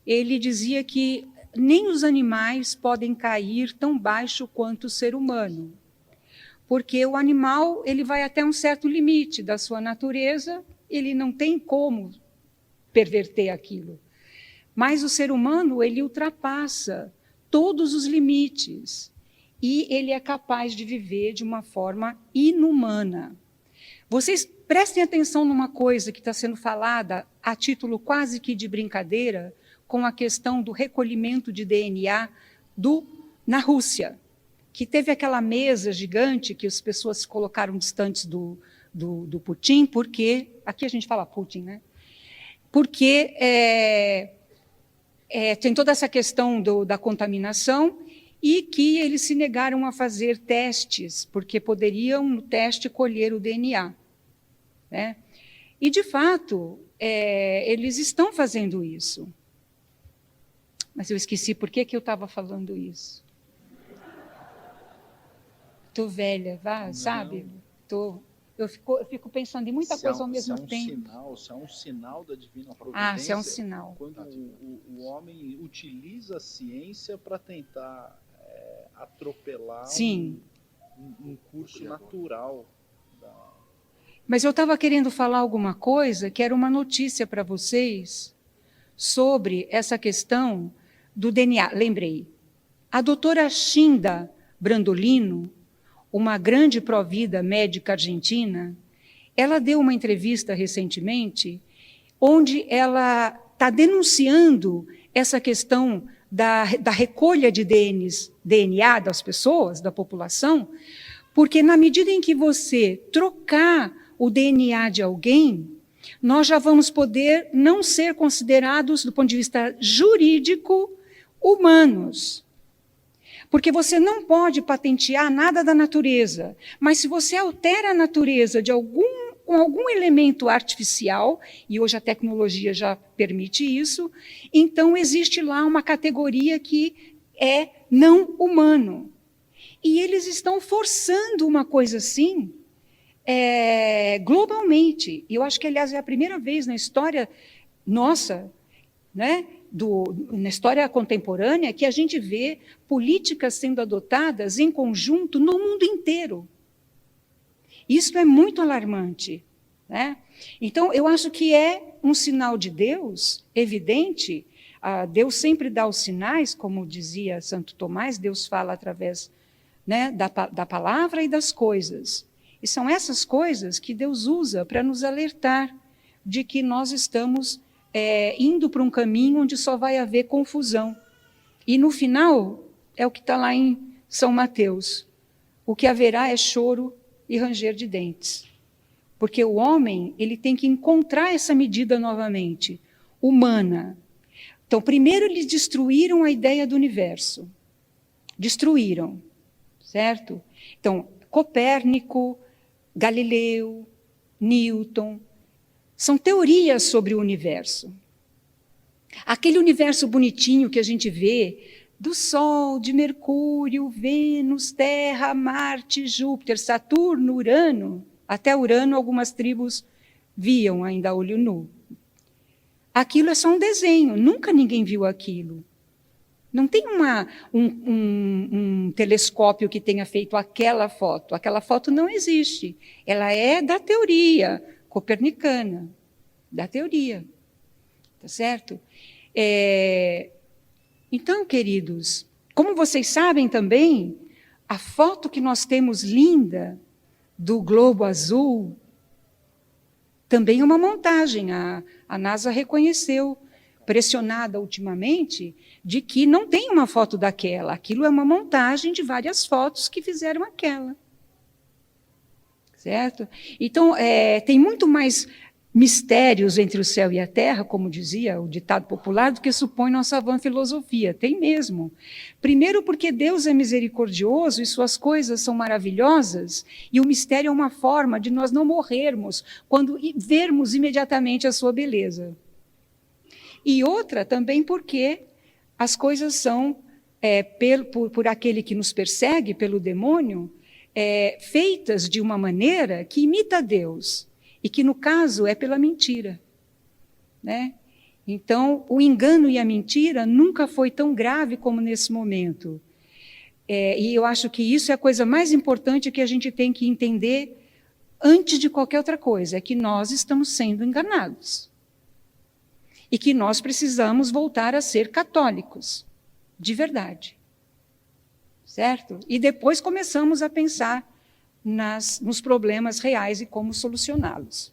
ele dizia que nem os animais podem cair tão baixo quanto o ser humano, porque o animal ele vai até um certo limite da sua natureza, ele não tem como perverter aquilo. Mas o ser humano, ele ultrapassa todos os limites e ele é capaz de viver de uma forma inumana. Vocês prestem atenção numa coisa que está sendo falada a título quase que de brincadeira, com a questão do recolhimento de DNA na Rússia, que teve aquela mesa gigante que as pessoas se colocaram distantes do Putin, porque... Aqui a gente fala Putin, né? Porque tem toda essa questão da contaminação e que eles se negaram a fazer testes, porque poderiam, no teste, colher o DNA. Né? E, de fato, eles estão fazendo isso. Mas eu esqueci por que eu estava falando isso. Estou velha, sabe? Eu fico pensando em muita coisa ao mesmo tempo. Se é um sinal da divina providência, se é um sinal. Quando o homem utiliza a ciência para tentar atropelar um curso natural. Mas eu estava querendo falar alguma coisa que era uma notícia para vocês sobre essa questão do DNA. Lembrei. A doutora Shinda Brandolino, uma grande provida médica argentina, ela deu uma entrevista recentemente onde ela está denunciando essa questão da recolha de DNA das pessoas, da população, porque na medida em que você trocar o DNA de alguém, nós já vamos poder não ser considerados, do ponto de vista jurídico, humanos. Porque você não pode patentear nada da natureza, mas se você altera a natureza com algum elemento artificial, e hoje a tecnologia já permite isso, então existe lá uma categoria que é não humano. E eles estão forçando uma coisa assim, globalmente. E eu acho que, aliás, é a primeira vez na história nossa, né, na história contemporânea, que a gente vê políticas sendo adotadas em conjunto no mundo inteiro. Isso é muito alarmante. Né? Então, eu acho que é um sinal de Deus evidente. Deus sempre dá os sinais, como dizia Santo Tomás, Deus fala através, né, da palavra e das coisas. E são essas coisas que Deus usa para nos alertar de que nós estamos indo para um caminho onde só vai haver confusão. E, no final, é o que está lá em São Mateus. O que haverá é choro e ranger de dentes. Porque o homem ele tem que encontrar essa medida novamente, humana. Então, primeiro eles destruíram a ideia do universo. Destruíram, certo? Então, Copérnico, Galileu, Newton, são teorias sobre o universo. Aquele universo bonitinho que a gente vê, do Sol, de Mercúrio, Vênus, Terra, Marte, Júpiter, Saturno, Urano, até Urano algumas tribos viam ainda a olho nu. Aquilo é só um desenho, nunca ninguém viu aquilo. Não tem um telescópio que tenha feito aquela foto não existe. Ela é da teoria copernicana, da teoria. Tá certo? Então, queridos, como vocês sabem também, a foto que nós temos linda do globo azul também é uma montagem. A NASA reconheceu, pressionada ultimamente, de que não tem uma foto daquela. Aquilo é uma montagem de várias fotos que fizeram aquela. Certo? Então, tem muito mais mistérios entre o céu e a terra, como dizia o ditado popular, do que supõe nossa vã filosofia. Tem mesmo. Primeiro porque Deus é misericordioso e suas coisas são maravilhosas, e o mistério é uma forma de nós não morrermos quando vermos imediatamente a sua beleza. E outra também porque as coisas são, por aquele que nos persegue, pelo demônio, feitas de uma maneira que imita Deus, e que, no caso, é pela mentira, né? Então, o engano e a mentira nunca foi tão grave como nesse momento. E eu acho que isso é a coisa mais importante que a gente tem que entender antes de qualquer outra coisa, é que nós estamos sendo enganados. E que nós precisamos voltar a ser católicos, de verdade. Certo? E depois começamos a pensar nos problemas reais e como solucioná-los.